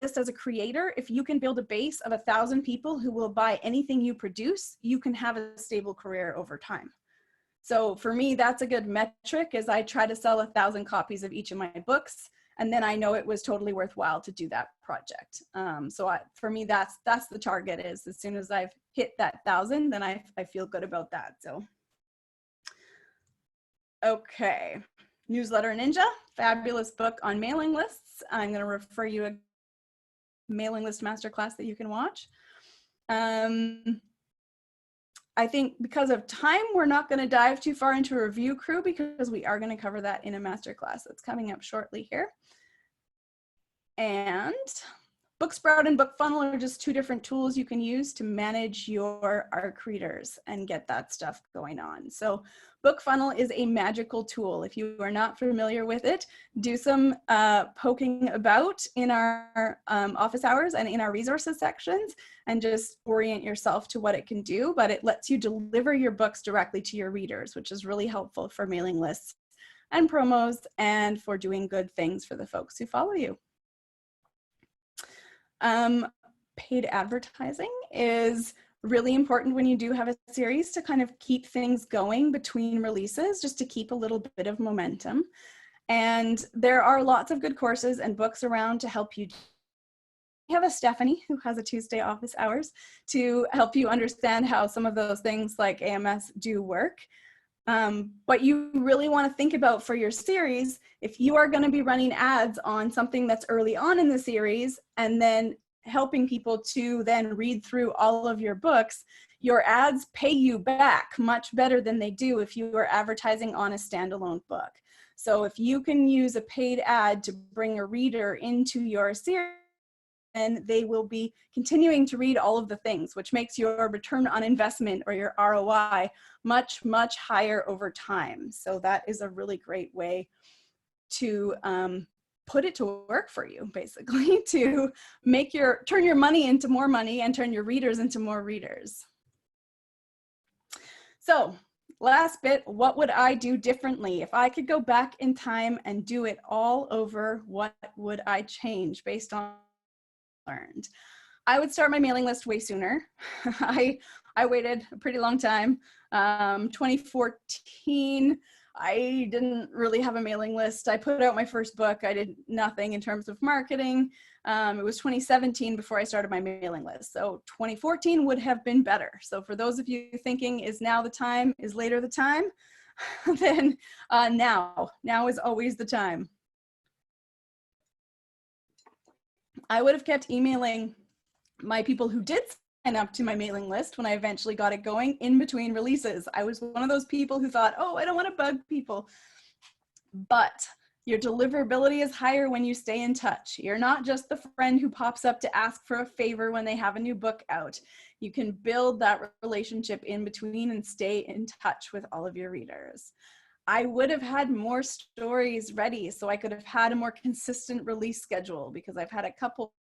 a creator, if you can build a base of 1,000 people who will buy anything you produce, you can have a stable career over time. So for me, that's a good metric, is I try to sell 1,000 copies of each of my books, and then I know it was totally worthwhile to do that project. For me, that's the target, is as soon as I've hit that 1,000, then I feel good about that. So, okay. Newsletter Ninja, fabulous book on mailing lists. I'm going to refer you a mailing list masterclass that you can watch. I think because of time, we're not going to dive too far into review crew, because we are going to cover that in a masterclass that's coming up shortly here. And BookSprout and BookFunnel are just two different tools you can use to manage your ARC readers and get that stuff going on. So BookFunnel is a magical tool. If you are not familiar with it, do some poking about in our office hours and in our resources sections, and just orient yourself to what it can do. But it lets you deliver your books directly to your readers, which is really helpful for mailing lists and promos, and for doing good things for the folks who follow you. Paid advertising is Really important when you do have a series to kind of keep things going between releases, just to keep a little bit of momentum. And there are lots of good courses and books around to help you. We have a Stephanie who has a Tuesday office hours to help you understand how some of those things like AMS do work. But you really want to think about for your series, if you are going to be running ads on something that's early on in the series and then helping people to then read through all of your books, your ads pay you back much better than they do if you are advertising on a standalone book. So if you can use a paid ad to bring a reader into your series, and they will be continuing to read all of the things, which makes your return on investment or your ROI much, much higher over time. So that is a really great way to put it to work for you, basically, to turn your money into more money and turn your readers into more readers. So last bit, what would I do differently? If I could go back in time and do it all over, what would I change based on learned? I would start my mailing list way sooner. I waited a pretty long time. 2014, I didn't really have a mailing list. I put out my first book. I did nothing in terms of marketing. It was 2017 before I started my mailing list. So 2014 would have been better. So for those of you thinking, is now the time, is later the time? Then now is always the time. I would have kept emailing my people who did sign up to my mailing list when I eventually got it going in between releases. I was one of those people who thought, oh, I don't want to bug people. But your deliverability is higher when you stay in touch. You're not just the friend who pops up to ask for a favor when they have a new book out. You can build that relationship in between and stay in touch with all of your readers. I would have had more stories ready so I could have had a more consistent release schedule, because I've had a couple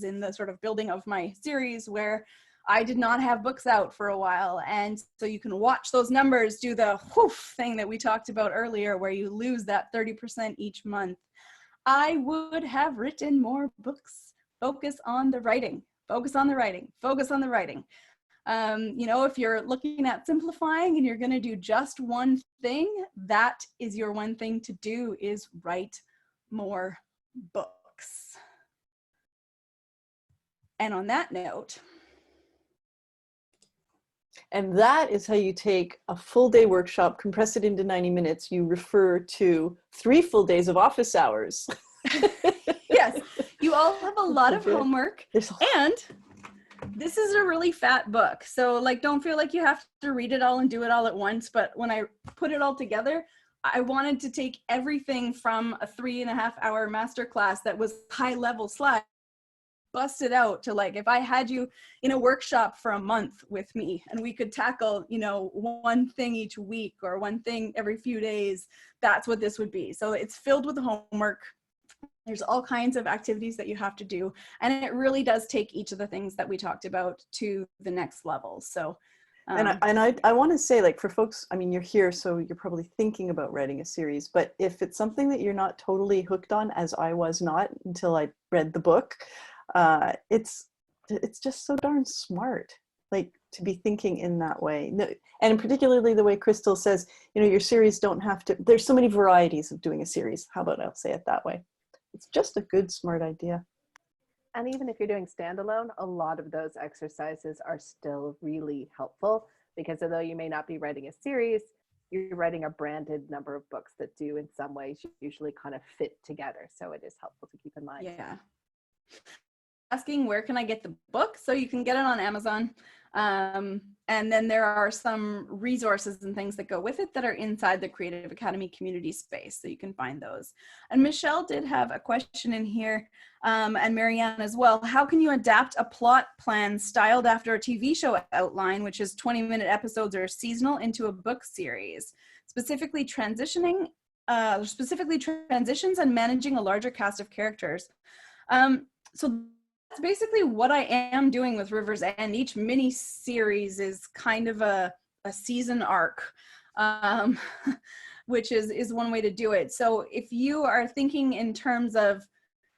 in the sort of building of my series where I did not have books out for a while. And so you can watch those numbers do the whoof thing that we talked about earlier, where you lose that 30% each month. I would have written more books. Focus on the writing, focus on the writing, focus on the writing. You know, if you're looking at simplifying and you're going to do just one thing, that is your one thing to do, is write more books. And on that note.
And that is how you take a full day workshop, compress it into 90 minutes. You refer to 3 full days of office hours.
Yes, you all have a lot of homework, and this is a really fat book. So like, don't feel like you have to read it all and do it all at once. But when I put it all together, I wanted to take everything from a 3.5-hour masterclass that was high level slides, bust it out to, like, if I had you in a workshop for a month with me and we could tackle, you know, one thing each week or one thing every few days, that's what this would be. So it's filled with homework. There's all kinds of activities that you have to do. And it really does take each of the things that we talked about to the next level. So,
and I want to say, like, for folks, I mean, you're here, so you're probably thinking about writing a series, but if it's something that you're not totally hooked on, as I was not until I read the book, it's just so darn smart, like, to be thinking in that way. And particularly the way Crystal says, you know, your series don't have to, there's so many varieties of doing a series. How about I'll say it that way? It's just a good, smart idea.
And even if you're doing standalone, a lot of those exercises are still really helpful, because although you may not be writing a series, you're writing a branded number of books that do in some ways usually kind of fit together. So it is helpful to keep in mind.
Yeah. Asking where can I get the book? So you can get it on Amazon. And then there are some resources and things that go with it that are inside the Creative Academy community space. So you can find those. And Michelle did have a question in here, and Marianne as well. How can you adapt a plot plan styled after a TV show outline, which is 20-minute episodes or seasonal, into a book series? Specifically transitions and managing a larger cast of characters. So that's basically what I am doing with River's End. Each mini series is kind of a season arc, which is one way to do it. So if you are thinking in terms of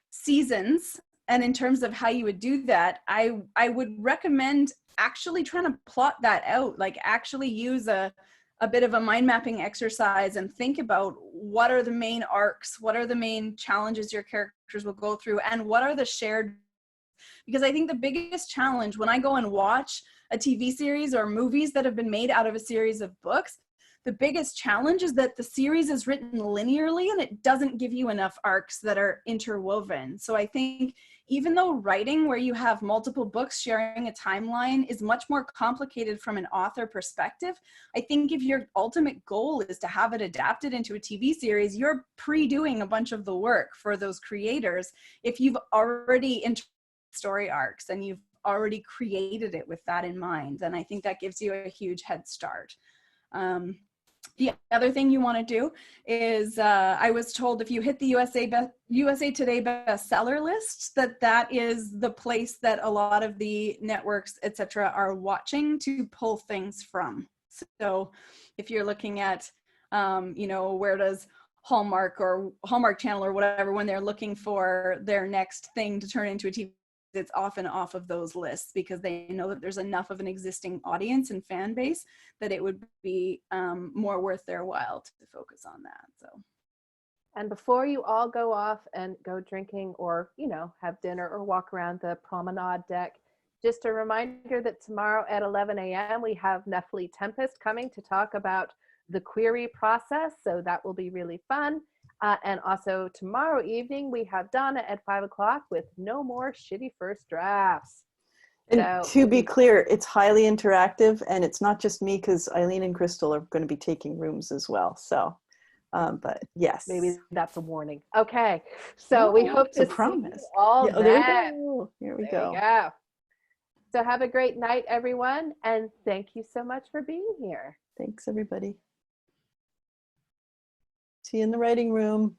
seasons, And in terms of how you would do that, I would recommend actually trying to plot that out, like actually use a bit of a mind mapping exercise and think about what are the main arcs, what are the main challenges your characters will go through, and what are the shared. Because I think the biggest challenge when I go and watch a TV series or movies that have been made out of a series of books, the biggest challenge is that the series is written linearly and it doesn't give you enough arcs that are interwoven. So I think even though writing where you have multiple books sharing a timeline is much more complicated from an author perspective, I think if your ultimate goal is to have it adapted into a TV series, you're pre-doing a bunch of the work for those creators if you've already story arcs and you've already created it with that in mind. And I think that gives you a huge head start. The other thing you want to do is, I was told if you hit the USA Today bestseller list, that is the place that a lot of the networks, etc., are watching to pull things from. So if you're looking at, where does Hallmark or Hallmark Channel or whatever, when they're looking for their next thing to turn into a TV, it's often off of those lists because they know that there's enough of an existing audience and fan base that it would be more worth their while to focus on that. So,
and before you all go off and go drinking or, have dinner or walk around the promenade deck, just a reminder that tomorrow at 11 a.m. we have Nephilim Tempest coming to talk about the query process. So that will be really fun. And also tomorrow evening, we have Donna at 5 o'clock with No More Shitty First Drafts.
And to be clear, it's highly interactive, and it's not just me because Eileen and Crystal are going to be taking rooms as well. So, but yes.
Maybe that's a warning. Okay. So we hope to see you all then.
Here we
There
go.
you go. So have a great night, everyone. And thank you so much for being here.
Thanks, everybody. See you in the writing room.